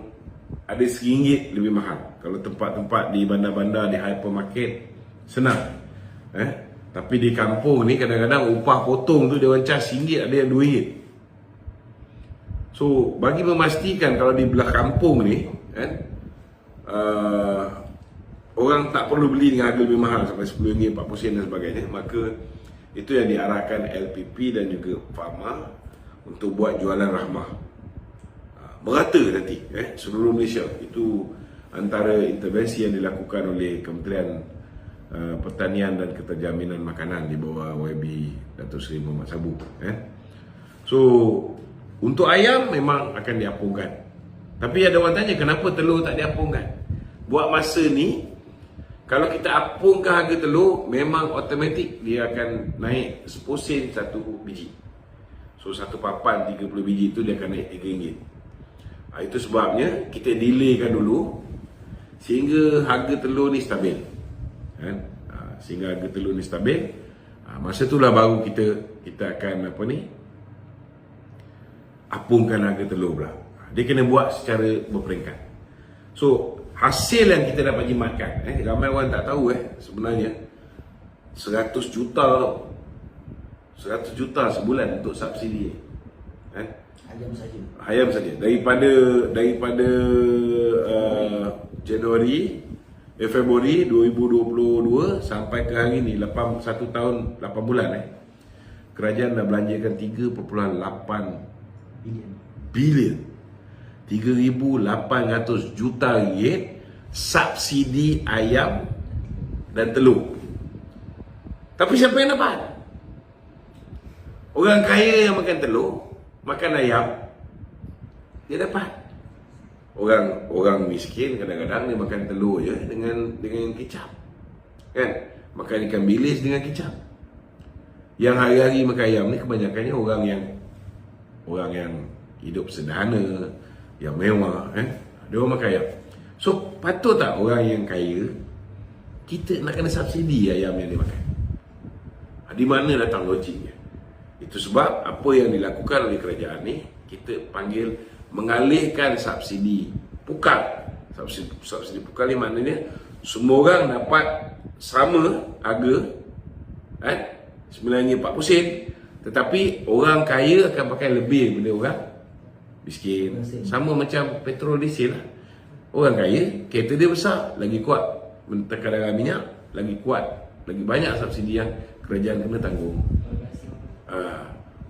ada RM1 lebih mahal. Kalau tempat-tempat di bandar-bandar, di hypermarket, senang. Tapi di kampung ni kadang-kadang upah potong tu dia orang cas RM1, ada yang RM2. So, bagi memastikan kalau di belah kampung ni, orang tak perlu beli dengan harga lebih mahal sampai RM10.40 dan sebagainya, maka itu yang diarahkan LPP dan juga Pharma untuk buat jualan rahmah merata nanti seluruh Malaysia. Itu antara intervensi yang dilakukan oleh Kementerian Pertanian dan Keterjaminan Makanan di bawah YB Datuk Seri Mohamed Sabu. So untuk ayam memang akan diapungkan. Tapi ada orang tanya kenapa telur tak diapungkan? Buat masa ni, kalau kita apungkan harga telur, memang automatik dia akan naik 10 sen satu biji. So satu papan 30 biji itu dia akan naik RM3. Itu sebabnya kita delaykan dulu sehingga harga telur ni stabil. Sehingga harga telur ni stabil, masa itulah baru kita akan apungkan harga telur pula. Dia kena buat secara berperingkat. So hasil yang kita dapat jimatkan, ramai orang tak tahu sebenarnya 100 juta tau. 100 juta sebulan untuk subsidi. Ayam saja. Daripada Februari 2022 sampai ke hari ni 1 tahun 8 bulan kerajaan dah belanjakan 3.8 bilion. 3,800 juta ringgit subsidi ayam dan telur. Tapi siapa yang dapat? Orang kaya yang makan telur, makan ayam, dia dapat. Orang miskin kadang-kadang dia makan telur je dengan kicap, kan? Makan ikan bilis dengan kicap. Yang hari-hari makan ayam ni kebanyakannya orang yang hidup sederhana, yang mewah, kan? Dia orang makan ayam. So patut tak orang yang kaya kita nak kena subsidi ayam yang dia makan? Di mana datang logiknya? Itu sebab apa yang dilakukan oleh kerajaan ni, kita panggil mengalihkan subsidi pukal. Subsidi pukal ni maknanya semua orang dapat sama harga, kan? RM9.40, tetapi orang kaya akan pakai lebih daripada orang miskin. Sama macam petrol diesel lah. Orang kaya, kereta dia besar, lagi kuat mentekan harga minyak, lagi kuat, lagi banyak subsidi yang kerajaan kena tanggung.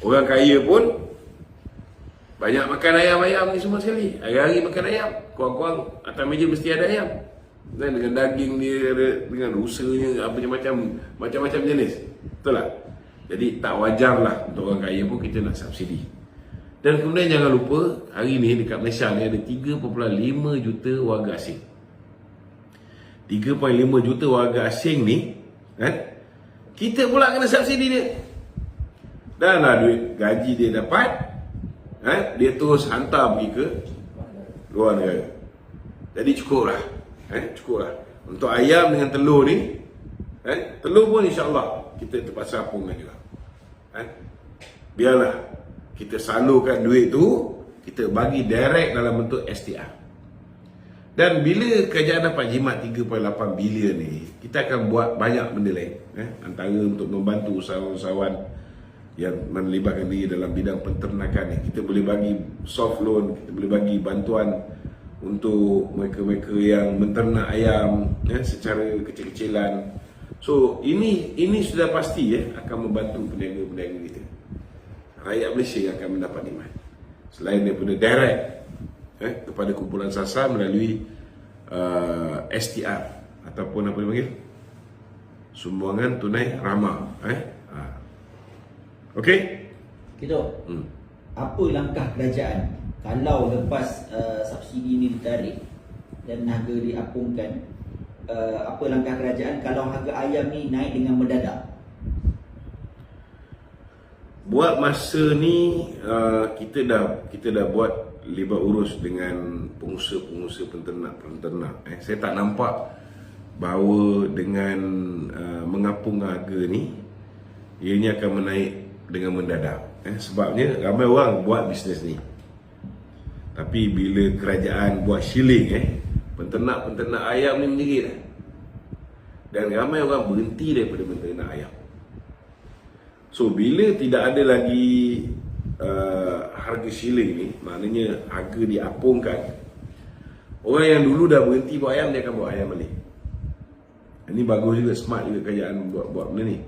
Orang kaya pun banyak makan ayam-ayam ni semua sekali. Hari-hari makan ayam, kurang-kurang atas meja mesti ada ayam. Dan dengan daging dia, dengan rusanya, macam-macam jenis. Betul tak? Jadi tak wajar lah untuk orang kaya pun kita nak subsidi. Dan kemudian jangan lupa, hari ni dekat Malaysia ni ada 3.5 juta warga asing. 3.5 juta warga asing ni, kan? Kita pula kena subsidi dia. Dan lah duit gaji dia dapat, dia terus hantar pergi ke luar negara. Jadi cukup lah. Untuk ayam dengan telur ni, telur pun insyaAllah kita terpaksa apungkan juga. Biarlah kita salurkan duit tu, kita bagi direct dalam bentuk STR. Dan bila kerajaan dapat jimat 3.8 bilion ni, kita akan buat banyak benda lain. Antara untuk membantu usahawan-usahawan yang melibatkan diri dalam bidang penternakan ni. Kita boleh bagi soft loan, kita boleh bagi bantuan untuk mereka-mereka yang menternak ayam secara kecil-kecilan. So ini sudah pasti akan membantu peniaga-peniaga kita. Rakyat Malaysia yang akan mendapat nikmat. Selain daripada direct kepada kumpulan sasar melalui STR ataupun apa dipanggil, sumbangan tunai ramah. Okey? Kita apa langkah kerajaan kalau lepas subsidi ni ditarik dan harga diapungkan, apa langkah kerajaan kalau harga ayam ni naik dengan mendadak? Buat masa ni kita dah buat libat urus dengan pengusaha-pengusaha penternak. Saya tak nampak bahawa dengan mengapung harga ni ianya akan menaik dengan mendadak. Sebabnya ramai orang buat bisnes ni. Tapi bila kerajaan buat shilling, penternak ayam ni menjerit. Dan ramai orang berhenti daripada menternak ayam. So bila tidak ada lagi harga shilling ni, maknanya harga diapungkan, orang yang dulu dah berhenti buat ayam, dia akan buat ayam balik. Ini bagus juga, smart juga kerajaan buat benda ni.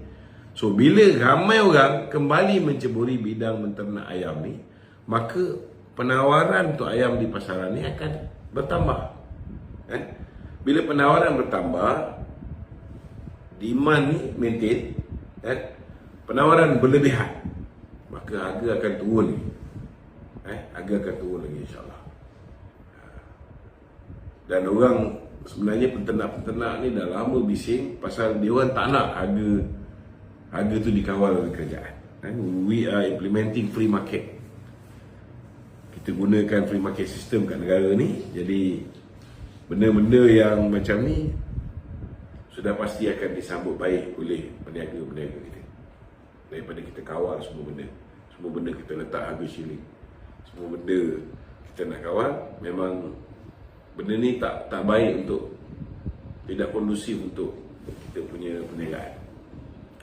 So bila ramai orang kembali menceburi bidang menternak ayam ni, maka penawaran untuk ayam di pasaran ni akan bertambah. Bila penawaran bertambah, demand ni maintain, penawaran berlebihan, maka harga akan turun. Harga akan turun lagi, insyaAllah. Dan orang sebenarnya penternak-penternak ni dah lama bising pasal dia orang tak nak harga tu dikawal oleh kerajaan. We are implementing free market. Kita gunakan free market system kat negara ni. Jadi benda-benda yang macam ni sudah pasti akan disambut baik oleh peniaga-peniaga kita. Daripada kita kawal semua benda kita letak harga shilling. Semua benda kita nak kawal, memang benda ni tak baik untuk, tidak kondusif untuk kita punya perniagaan.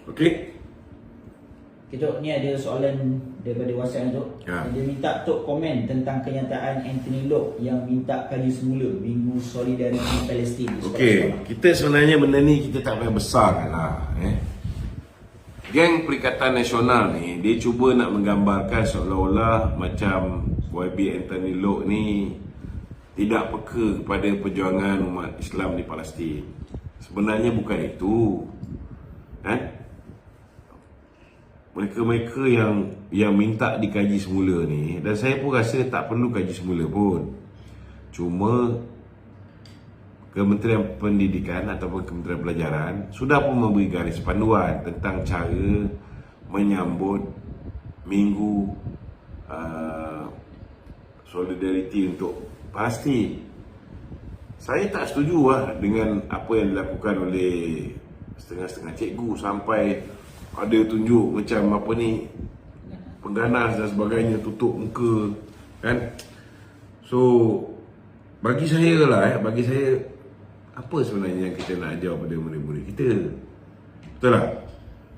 Okey? Tok, ni ada soalan daripada WhatsApp Tok. Dia minta Tok komen tentang kenyataan Anthony Loke yang minta kaji semula Minggu Solidariti Palestin. Okey, kita sebenarnya benda ni kita tak payah besarkan lah. Geng Perikatan Nasional ni, dia cuba nak menggambarkan seolah-olah macam YB Anthony Loke ni tidak peka kepada perjuangan umat Islam di Palestin. Sebenarnya bukan itu. Mereka-mereka yang minta dikaji semula ni, dan saya pun rasa tak perlu kaji semula pun. Cuma Kementerian Pendidikan ataupun Kementerian Pelajaran sudah pun memberi garis panduan tentang cara menyambut Minggu Solidariti untuk Palestin. Saya tak setuju dengan apa yang dilakukan oleh setengah-setengah cikgu, sampai ada tunjuk macam apa ni, pengganas dan sebagainya, tutup muka kan. So bagi saya apa sebenarnya yang kita nak ajar pada murid-murid kita? Betul tak?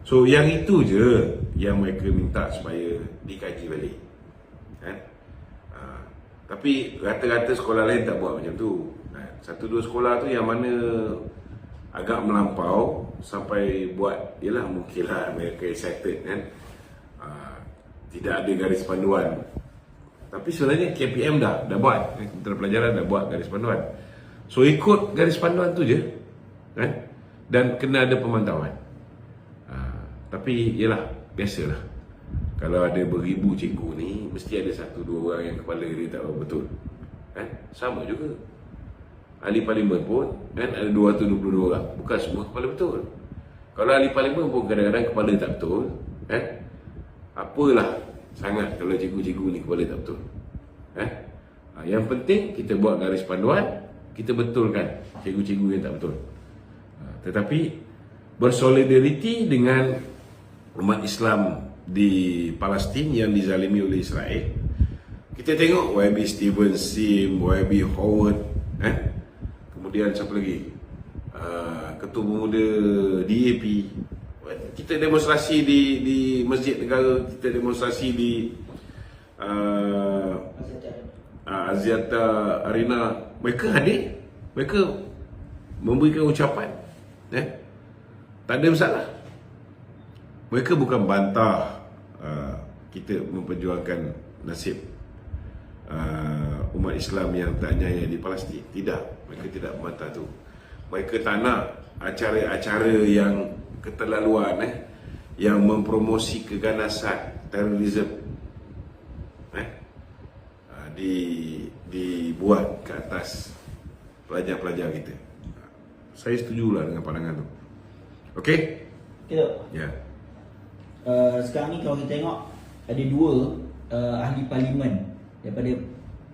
So yang itu je yang mereka minta supaya dikaji balik kan? Tapi rata-rata sekolah lain tak buat macam tu. Satu dua sekolah tu yang mana agak melampau sampai buat, yelah mungkinlah mereka excited kan, tidak ada garis panduan. Tapi sebenarnya KPM dah buat, Kementerian Pelajaran dah buat garis panduan. So ikut garis panduan tu je kan? Dan kena ada pemantauan. Tapi yelah, biasalah, kalau ada beribu cikgu ni, mesti ada satu dua orang yang kepala dia tak betul kan? Sama juga ahli parlimen pun kan, ada 222 orang, bukan semua kepala betul. Kalau ahli parlimen pun kadang-kadang kepala tak betul kan? Apalah sangat kalau cikgu-cikgu ni kepala tak betul kan? Yang penting kita buat garis panduan, kita betulkan cikgu-cikgu yang tak betul. Tetapi bersolidariti dengan umat Islam di Palestin yang dizalimi oleh Israel. Kita tengok YB Stephen Sim, YB Howard, kemudian siapa lagi, Ketua Pemuda DAP. Kita demonstrasi di Masjid Negara, kita demonstrasi di Axiata Arena. Mereka hadir, mereka memberikan ucapan, tak ada masalah. Mereka bukan bantah kita memperjuangkan nasib umat Islam yang teraniaya di Palestin. Tidak, mereka tidak membantah tu. Mereka tak nak acara-acara yang keterlaluan, yang mempromosi keganasan terorisme dibuat ke atas pelajar-pelajar kita. Saya setujulah dengan pandangan tu. Okey? Okay, ya. Sekarang ni kalau kita tengok, ada dua ahli parlimen daripada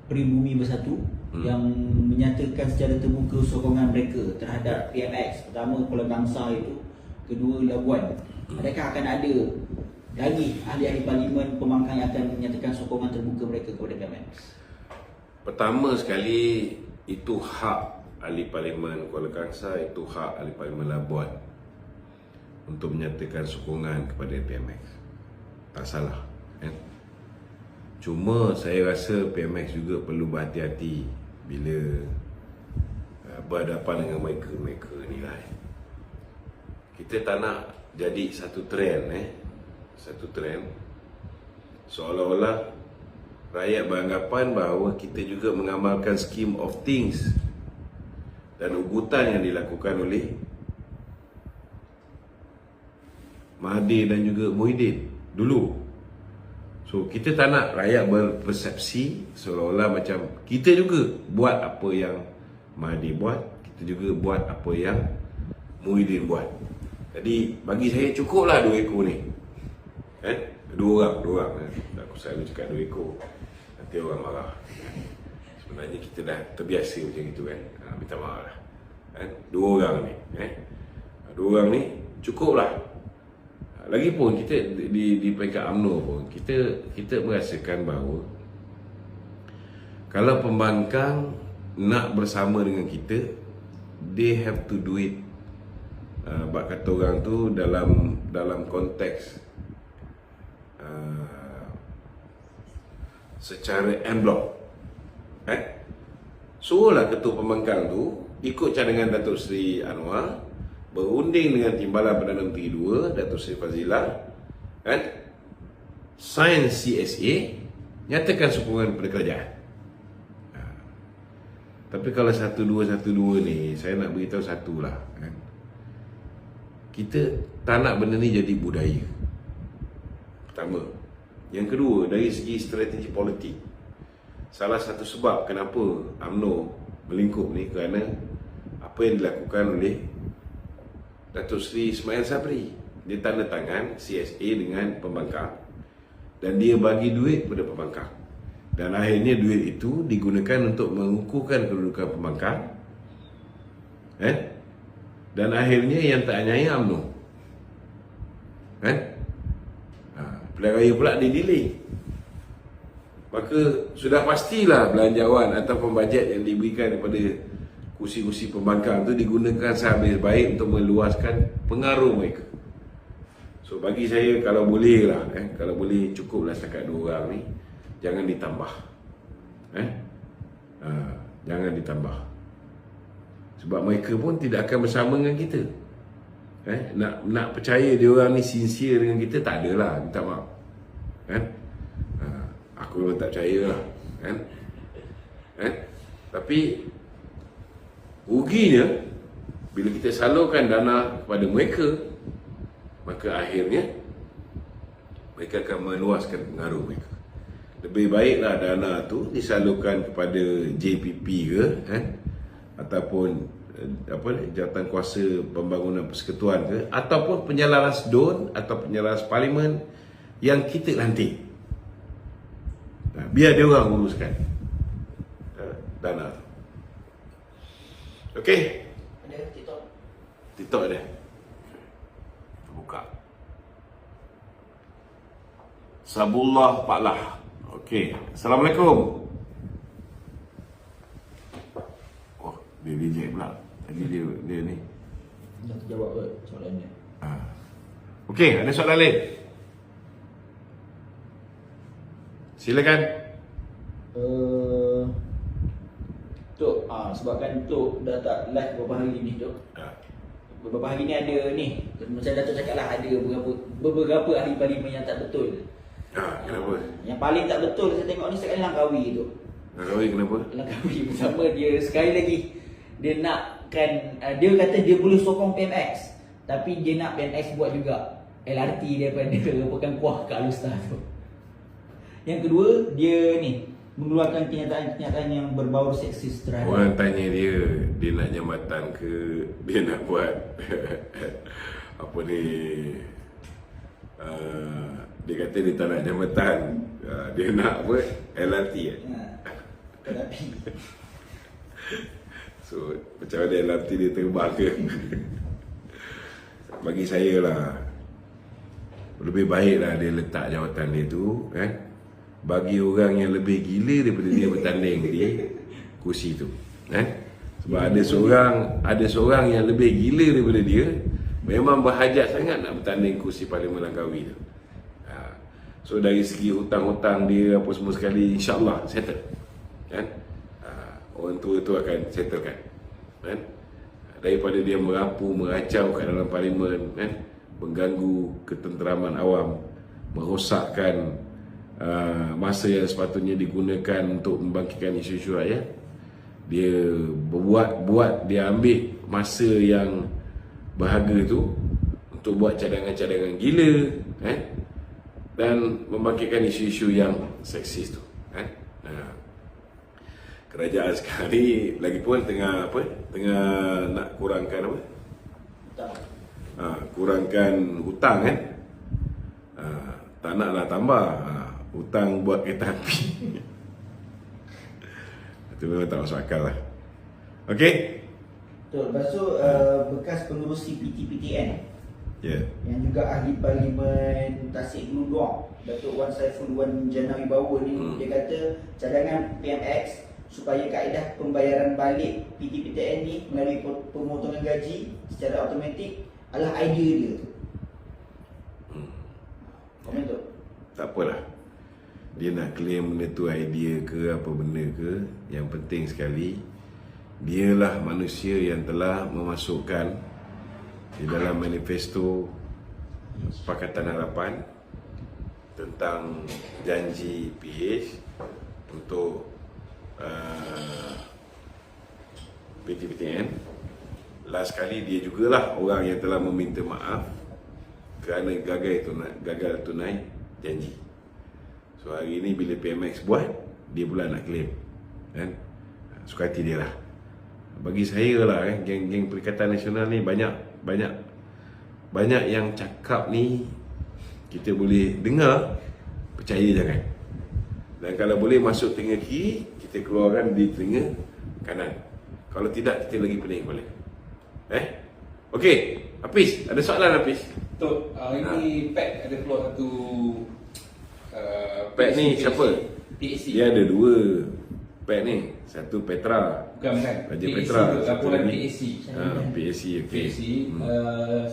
Peribumi Bersatu yang menyatakan secara terbuka sokongan mereka terhadap PMX. Pertama Kuala Kangsar itu, kedua Labuan. Adakah akan ada lagi ahli-ahli parlimen pembangkang yang akan menyatakan sokongan terbuka mereka kepada PMX? Pertama sekali, itu hak ahli parlimen Kuala Kangsar, itu hak ahli parlimen Labuan untuk menyatakan sokongan kepada PMX. Tak salah kan? Cuma saya rasa PMX juga perlu berhati-hati bila berhadapan dengan mereka ni lah. Kita tak nak jadi satu trend satu trend seolah-olah rakyat beranggapan bahawa kita juga mengamalkan scheme of things dan ugutan yang dilakukan oleh Mahathir dan juga Muhyiddin dulu. So kita tak nak rakyat berpersepsi seolah-olah macam kita juga buat apa yang Mahathir buat, kita juga buat apa yang Muhyiddin buat. Jadi bagi saya cukuplah 2 ekor ni. Dua orang. Aku selalu cakap 2 ekor, nanti orang marah. Sebenarnya kita dah terbiasa macam itu kan. Minta maaf lah. 2 orang ni. 2 orang ni cukuplah. Lagipun kita di peringkat UMNO pun kita merasakan bahawa kalau pembangkang nak bersama dengan kita, they have to do it, bak kata orang tu, dalam konteks secara en bloc. Suruhlah ketua pembangkang tu ikut cadangan Datuk Seri Anwar berunding dengan Timbalan Perdana Menteri 2 Datuk Seri Fazila, kan, sign CSA, nyatakan sokongan kepada kerajaan. Tapi kalau 1212 ni, saya nak beritahu satu lah, kan? Kita tak nak benda ni jadi budaya. Pertama. Yang kedua, dari segi strategi politik, salah satu sebab kenapa UMNO melingkup ni kerana apa yang dilakukan oleh Datuk Seri Ismail Sabri. Dia tanda tangan CSA dengan pembangkang dan dia bagi duit kepada pembangkang. Dan akhirnya duit itu digunakan untuk mengukuhkan kedudukan pembangkang, dan akhirnya yang tak nyai UMNO, kan? Pilihan raya pula di-delay. Maka sudah pastilah belanjawan ataupun bajet yang diberikan kepada kursi-kursi pembangkang itu digunakan sehabis baik untuk meluaskan pengaruh mereka. So bagi saya, kalau boleh lah, kalau boleh cukuplah setakat 2 orang ni, jangan ditambah. Jangan ditambah. Sebab mereka pun tidak akan bersama dengan kita. Nak percaya dia orang ni sincere dengan kita, tak adalah, minta maaf. Aku memang tak percaya lah, kan? Tapi ruginya bila kita salurkan dana kepada mereka, maka akhirnya mereka akan meluaskan pengaruh mereka. Lebih baiklah dana tu disalurkan kepada JPP ke, ataupun Jawatan Kuasa Pembangunan Persekutuan ke, ataupun penyelaras DUN atau penyelaras Parlimen yang kita lantik. Biar dia orang uruskan dana tu. Okey? Ada TikTok? TikTok ada. Buka. Sabullah Paklah. Okey. Assalamualaikum. Oh, dia reject pula. Tadi dia ni. Dah terjawab ke soalan dia? Okey, ada soalan lain? Silakan. Tok, sebabkan Tok dah tak live beberapa hari ni, Tok. Beberapa hari ni ada ni, macam Datuk cakap lah, ada beberapa ahli parlimen yang tak betul. Kenapa? Yang paling tak betul saya tengok ni sekali Langkawi tu. Langkawi kenapa? Langkawi bersama dia sekali lagi. Dia nakkan, dia kata dia boleh sokong PMX, tapi dia nak PMX buat juga LRT daripada Pekan Kuah ke Alustar tu. Yang kedua, dia ni mengeluarkan kenyataan-kenyataan yang berbau seksis terhadap. Orang tanya dia nak jambatan ke, dia nak buat apa ni, dia kata dia tak nak jambatan, dia nak buat LRT Tetapi so macam mana LRT dia terbang ke? Bagi saya lah, lebih baiklah dia letak jawatan dia tu, bagi orang yang lebih gila daripada dia bertanding di kursi tu, sebab ada seorang yang lebih gila daripada dia, memang berhajat sangat nak bertanding kursi Parlimen Langkawi tu. So dari segi hutang-hutang dia apa semua sekali, insyaAllah settle, kan? Orang tua tu akan settlekan, kan? Daripada dia merapu, meracau kat dalam Parlimen, mengganggu ketenteraman awam, merosakkan masa yang sepatutnya digunakan untuk membangkitkan isu-isu rakyat. Dia dia ambil masa yang berharga tu untuk buat cadangan-cadangan gila, dan membangkitkan isu-isu yang seksis tu, Kerajaan sekarang ni lagipun tengah nak kurangkan kurangkan hutang, tak naklah tambah hutang buat kereta api. Itu memang tak masuk akal lah. Okey? Betul. Lepas tu bekas pengerusi PTPTN, yang juga ahli parlimen Tasik Lunduang, Datuk Wan Saiful Wan Janawi Bawa ni, dia kata cadangan PMX supaya kaedah pembayaran balik PTPTN ni melalui pemotongan gaji secara automatik adalah idea dia tu. Komen tu? Tak apalah. Dia nak claim benda tu idea ke apa benda ke, yang penting sekali dialah manusia yang telah memasukkan di dalam manifesto Pakatan Harapan tentang janji PH untuk PTPTN. Last kali dia jugalah orang yang telah meminta maaf kerana gagal tunai janji. So hari ini bila PMX buat, dia pula nak claim, kan? Suka hati dia lah. Bagi saya lah, geng-geng Perikatan Nasional ni banyak yang cakap ni kita boleh dengar, percaya jangan. Dan kalau boleh masuk telinga kiri, kita keluarkan di telinga kanan. Kalau tidak, kita lagi pening kepala. Okey, Hafiz, ada soalan Hafiz? Tok, ini Pat ada keluar satu Pat ni siapa? PAC. Dia ada dua Pat ni. Satu Petra. Bukan. Raja PAC Petra. tu, laporan PAC. PAC, okey. PAC,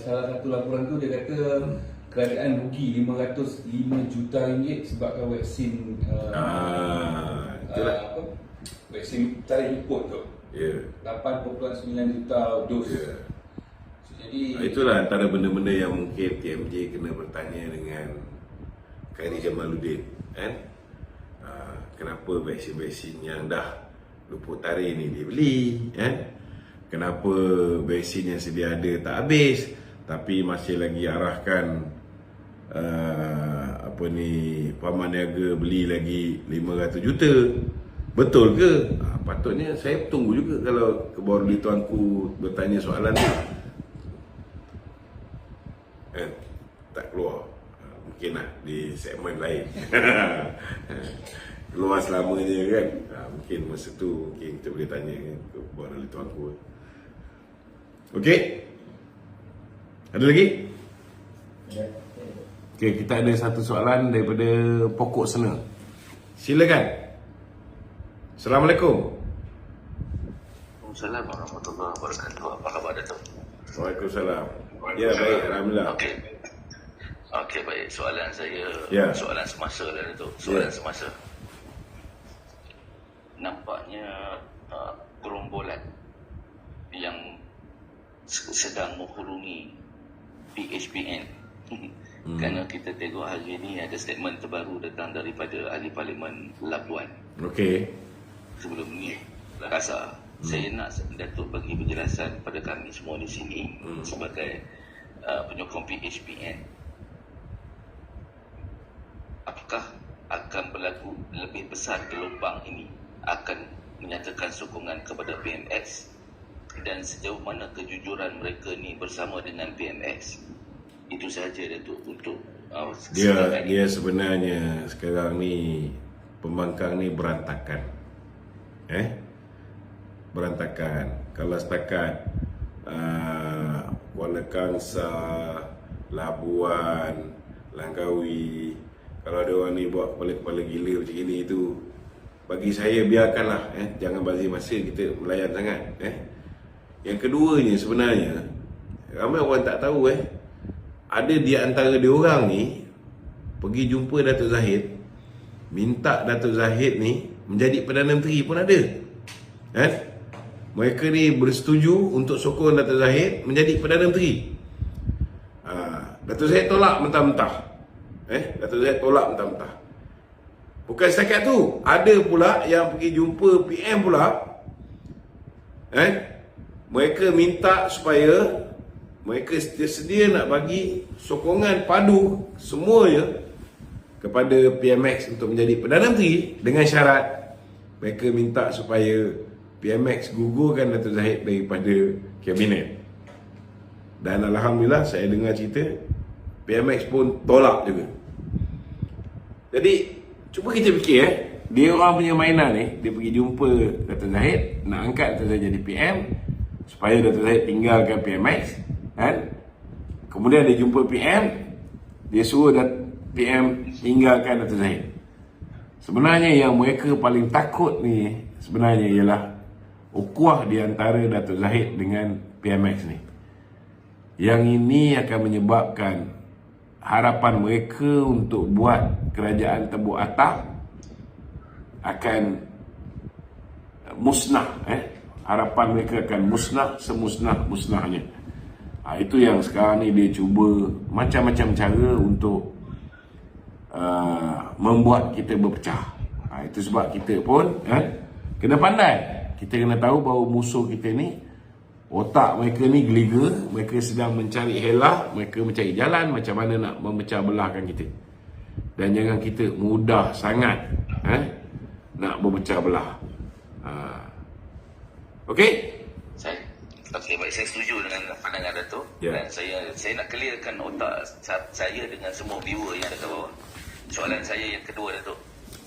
salah satu laporan tu dia kata kerajaan rugi 505 juta ringgit sebabkan vaksin Itulah. vaksin cara import tu. Ya. 8.9 juta dos. Ya. So, jadi Itulah antara benda-benda yang mungkin TMJ kena bertanya dengan Khairi Jamaluddin, kan? Kenapa vaksin-vaksin yang dah luput tarikh ni dibeli, kan? Kenapa vaksin yang sedia ada tak habis tapi masih lagi arahkan Paman Niaga beli lagi 500 juta. Betul ke? Patutnya saya tunggu juga kalau kebaru tuanku bertanya soalan ni. Tak keluar. Mungkin lah di segmen lain. Keluar selamanya kan. Mungkin masa tu mungkin kita boleh tanya kebaru tuanku. Okey? Ada lagi? Ya. Okey, kita ada satu soalan daripada Pokok Sena. Silakan. Assalamualaikum. Assalamualaikum warahmatullahi wabarakatuh. Apa khabar Datuk? Waalaikumsalam. Ya, baik, alhamdulillah. Okey, baik. Soalan saya, Ya. soalan semasa lah Datuk. Soalan semasa. Nampaknya gerombolan yang sedang menghurungi PHPN. Kerana kita tengok hari ini ada statement terbaru datang daripada Ahli Parlimen Labuan. Okey. Sebelum ni rasa saya nak Datuk bagi penjelasan pada kami semua di sini sebagai penyokong PHPN. Apakah akan berlaku lebih besar gelombang ini akan menyatakan sokongan kepada PMX dan sejauh mana kejujuran mereka ni bersama dengan PMX? Itu sahaja Datuk untuk Dia sebenarnya sekarang ni pembangkang ni berantakan. Berantakan. Kalau setakat Kuala Kangsar, Labuan, Langkawi, kalau ada orang ni buat kepala-kepala gila macam ni tu, bagi saya biarkanlah, jangan bazir masa kita melayan sangat. Yang keduanya sebenarnya ramai orang tak tahu, ada di antara dia orang ni pergi jumpa Datuk Zahid, minta Datuk Zahid ni menjadi Perdana Menteri pun ada. Mereka ni bersetuju untuk sokong Datuk Zahid menjadi Perdana Menteri. Datuk Zahid tolak mentah-mentah. Datuk Zahid tolak mentah-mentah. Bukan setakat tu, ada pula yang pergi jumpa PM pula. Mereka minta supaya mereka sedia nak bagi sokongan padu semuanya kepada PMX untuk menjadi Perdana Menteri dengan syarat mereka minta supaya PMX gugurkan Datuk Zahid daripada kabinet. Dan alhamdulillah saya dengar cerita PMX pun tolak juga. Jadi cuba kita fikir, dia orang punya mainan ni, dia pergi jumpa Datuk Zahid nak angkat Datuk Zahid jadi PM supaya Datuk Zahid tinggalkan PMX, kan? Kemudian dia jumpa PM, dia suruh PM tinggalkan Datuk Zahid. Sebenarnya yang mereka paling takut ni sebenarnya ialah ukhuwah di antara Datuk Zahid dengan PMX ni. Yang ini akan menyebabkan harapan mereka untuk buat kerajaan tebuk atap akan musnah. Harapan mereka akan musnah semusnah-musnahnya. Itu yang sekarang ni dia cuba macam-macam cara untuk membuat kita berpecah. Itu sebab kita pun kena pandai. Kita kena tahu bahawa musuh kita ni, otak mereka ni geliga, mereka sedang mencari helah, mereka mencari jalan macam mana nak memecah belahkan kita. Dan jangan kita mudah sangat nak berpecah belah. Okey? Okey, baik, saya setuju dengan pandangan Dato'. Dan saya nak clearkan otak saya dengan semua viewer yang ada kat bawah. Soalan saya yang kedua, Dato'.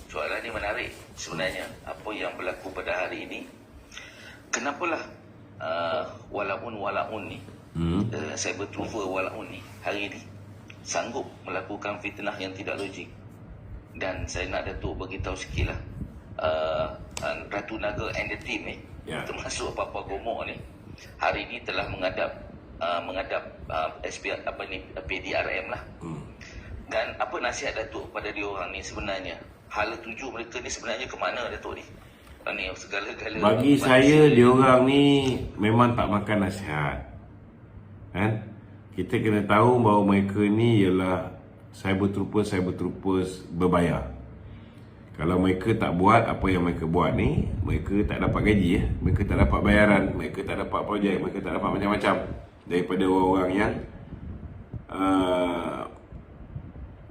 Soalan ni menarik sebenarnya. Apa yang berlaku pada hari ini, kenapalah walaun ni, cyber trooper walaun ni hari ini sanggup melakukan fitnah yang tidak logik. Dan saya nak Dato' beritahu sikit lah, Ratu Naga and the team ni, termasuk Papa Gomok ni, hari ini telah menghadap PDRM lah. Dan apa nasihat Datuk pada diorang ni sebenarnya? Hala tuju mereka ni sebenarnya ke mana, Datuk ni? Segala-gala. Bagi saya diorang ni memang tak makan nasihat. Kita kena tahu bahawa mereka ni ialah cyber troopers berbayar. Kalau mereka tak buat apa yang mereka buat ni, mereka tak dapat gaji, mereka tak dapat bayaran, mereka tak dapat projek, mereka tak dapat macam-macam daripada orang-orang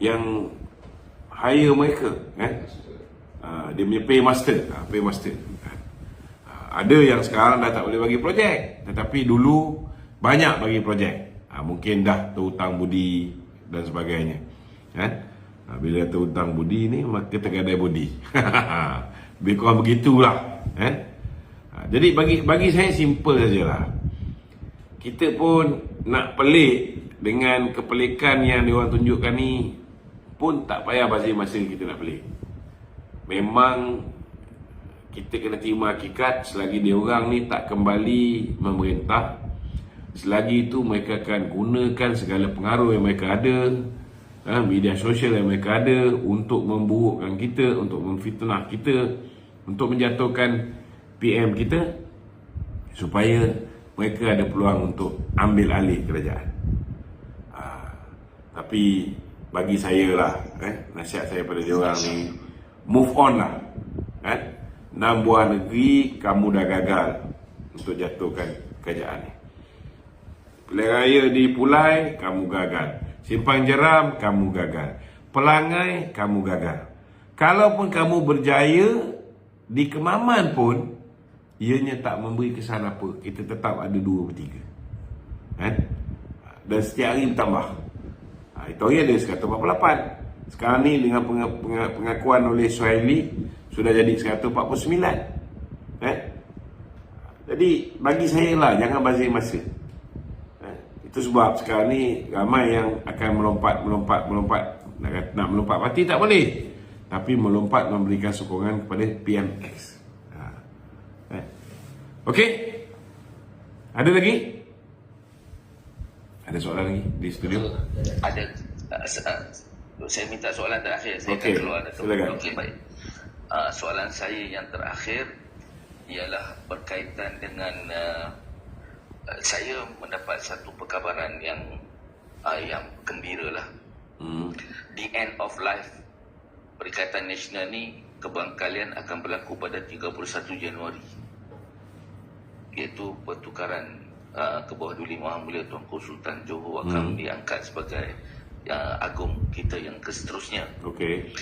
yang hire mereka, dia punya paymaster. Ada yang sekarang dah tak boleh bagi projek, tetapi dulu banyak bagi projek. Mungkin dah terhutang budi dan sebagainya. Bila terhutang budi ni, maka tergadai budi. Lebih kurang begitulah. Jadi bagi saya simple sajalah. Kita pun nak pelik dengan kepelikan yang diorang tunjukkan ni, pun tak payah bagi masa kita nak pelik. Memang kita kena terima hakikat selagi diorang ni tak kembali memerintah, selagi itu mereka akan gunakan segala pengaruh yang mereka ada, media sosial yang mereka ada untuk memburukkan kita, untuk memfitnah kita, untuk menjatuhkan PM kita, supaya mereka ada peluang untuk ambil alih kerajaan. Tapi bagi saya lah, nasihat saya pada diorang ni, move on lah. 6 buah negeri kamu dah gagal untuk jatuhkan kerajaan ni. Pilihan raya di Pulai, kamu gagal. Simpang Jeram, kamu gagal. Pelangai, kamu gagal. Kalaupun kamu berjaya di Kemaman pun, ianya tak memberi kesan apa. Kita tetap ada 2/3. Dan setiap hari bertambah. Itu hari ada 148. Sekarang ni dengan pengakuan oleh Suhaili, sudah jadi 149. Jadi bagi saya lah, jangan bazir masa. Itu sebab sekarang ni ramai yang akan melompat. Nak melompat parti tak boleh, tapi melompat memberikan sokongan kepada PMX. Okey? Ada lagi? Ada soalan lagi di studio? Ada. Saya minta soalan terakhir. Saya akan keluar. Silakan. Okey, baik. Soalan saya yang terakhir ialah berkaitan dengan saya mendapat satu perkabaran yang gembira lah. The end of life Perikatan Nasional ni, kebangkalian akan berlaku pada 31 Januari, iaitu pertukaran ke bawah Duli Maha Mulia Tuanku Sultan Johor akan diangkat sebagai agung kita yang keseterusnya. Okey.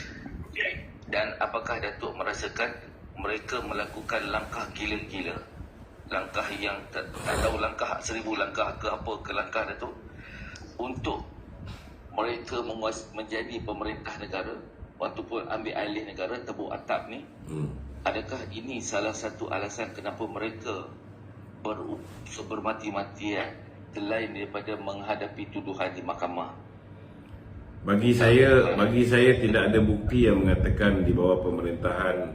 Dan apakah Datuk merasakan mereka melakukan langkah gila-gila, langkah yang tak tahu, langkah 1000 langkah ke apa ke langkah Datuk, untuk mereka menjadi pemerintah negara ataupun ambil alih negara, tebuk atap ni? Adakah ini salah satu alasan kenapa mereka bermati-matian selain daripada menghadapi tuduhan di mahkamah? Bagi saya tidak ada bukti yang mengatakan di bawah pemerintahan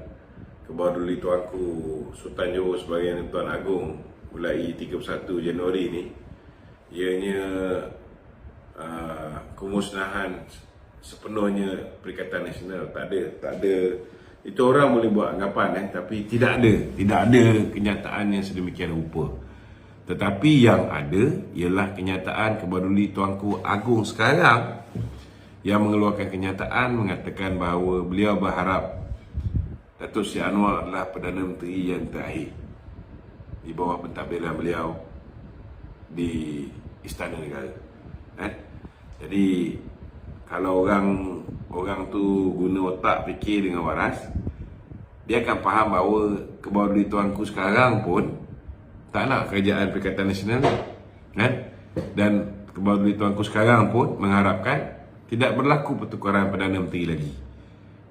ke bawah Duli Tuanku Sultan Johor sebagai Tuan Agong mulai 31 Januari ni, ianya kemusnahan sepenuhnya Perikatan Nasional. Tak ada. Itu orang boleh buat anggapan, tapi tidak ada kenyataan yang sedemikian rupa. Tetapi yang ada ialah kenyataan Kebaduli Tuanku Agong sekarang yang mengeluarkan kenyataan mengatakan bahawa beliau berharap Datuk Seri Anwar adalah Perdana Menteri yang terakhir di bawah pentadbiran beliau di Istana Negara. Jadi kalau orang tu guna otak fikir dengan waras, dia akan faham bahawa Kebaduli Tuanku sekarang pun tak nak kerajaan Perikatan Nasional ni, kan? Dan Kebaduli Tuanku sekarang pun mengharapkan tidak berlaku pertukaran Perdana Menteri lagi.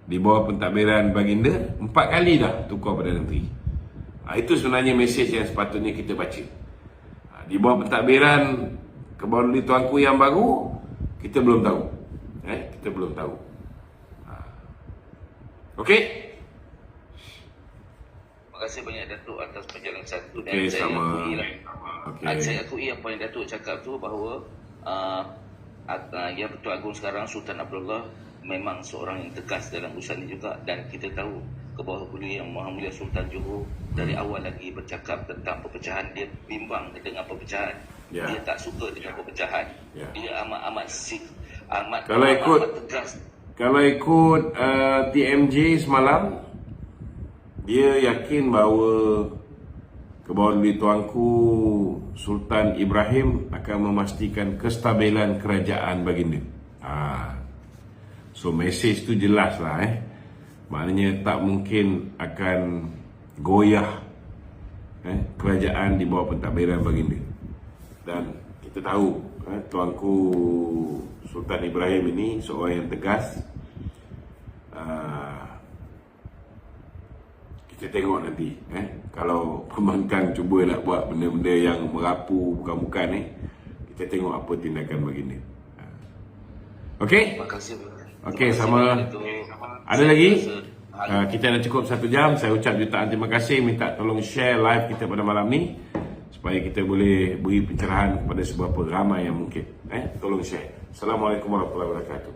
Di bawah pentadbiran Baginda 4 kali dah tukar Perdana Menteri. Itu sebenarnya mesej yang sepatutnya kita baca. Di bawah pentadbiran Kebaduli Tuanku yang baru, kita belum tahu. Kita belum tahu. Okey? Terima kasih banyak Datuk atas penjelasan satu. Dan Okey, saya sama. akui lah. Okey. Saya akui apa yang Datuk cakap tu bahawa Yang Pertua Agong sekarang Sultan Abdullah memang seorang yang tegas dalam urusan ini juga, dan kita tahu ke bawah beliau Yang Maha Mulia Sultan Johor dari awal lagi bercakap tentang perpecahan. Dia bimbang dengan perpecahan. Ya. Dia tak suka dengan perpecahan. Ya. Dia amat Kalau ikut tegas. Kalau ikut TMJ semalam, dia yakin bahawa Kebaduli Tuanku Sultan Ibrahim akan memastikan kestabilan kerajaan Baginda. So mesej tu jelas lah. Maknanya tak mungkin akan goyah kerajaan di bawah pentadbiran Baginda. Dan kita tahu Tuanku Sultan Ibrahim ini seorang yang tegas. Kita tengok nanti kalau pembangkang cuba nak buat benda-benda yang merapu bukan-bukan kita tengok apa tindakan Baginda. Okey? Terima kasih. Okey, sama. Ada lagi? Kita dah cukup 1 jam. Saya ucap jutaan terima kasih. Minta tolong share live kita pada malam ni supaya kita boleh beri pencerahan kepada seberapa ramai yang mungkin. Tolong share. Assalamualaikum warahmatullahi wabarakatuh.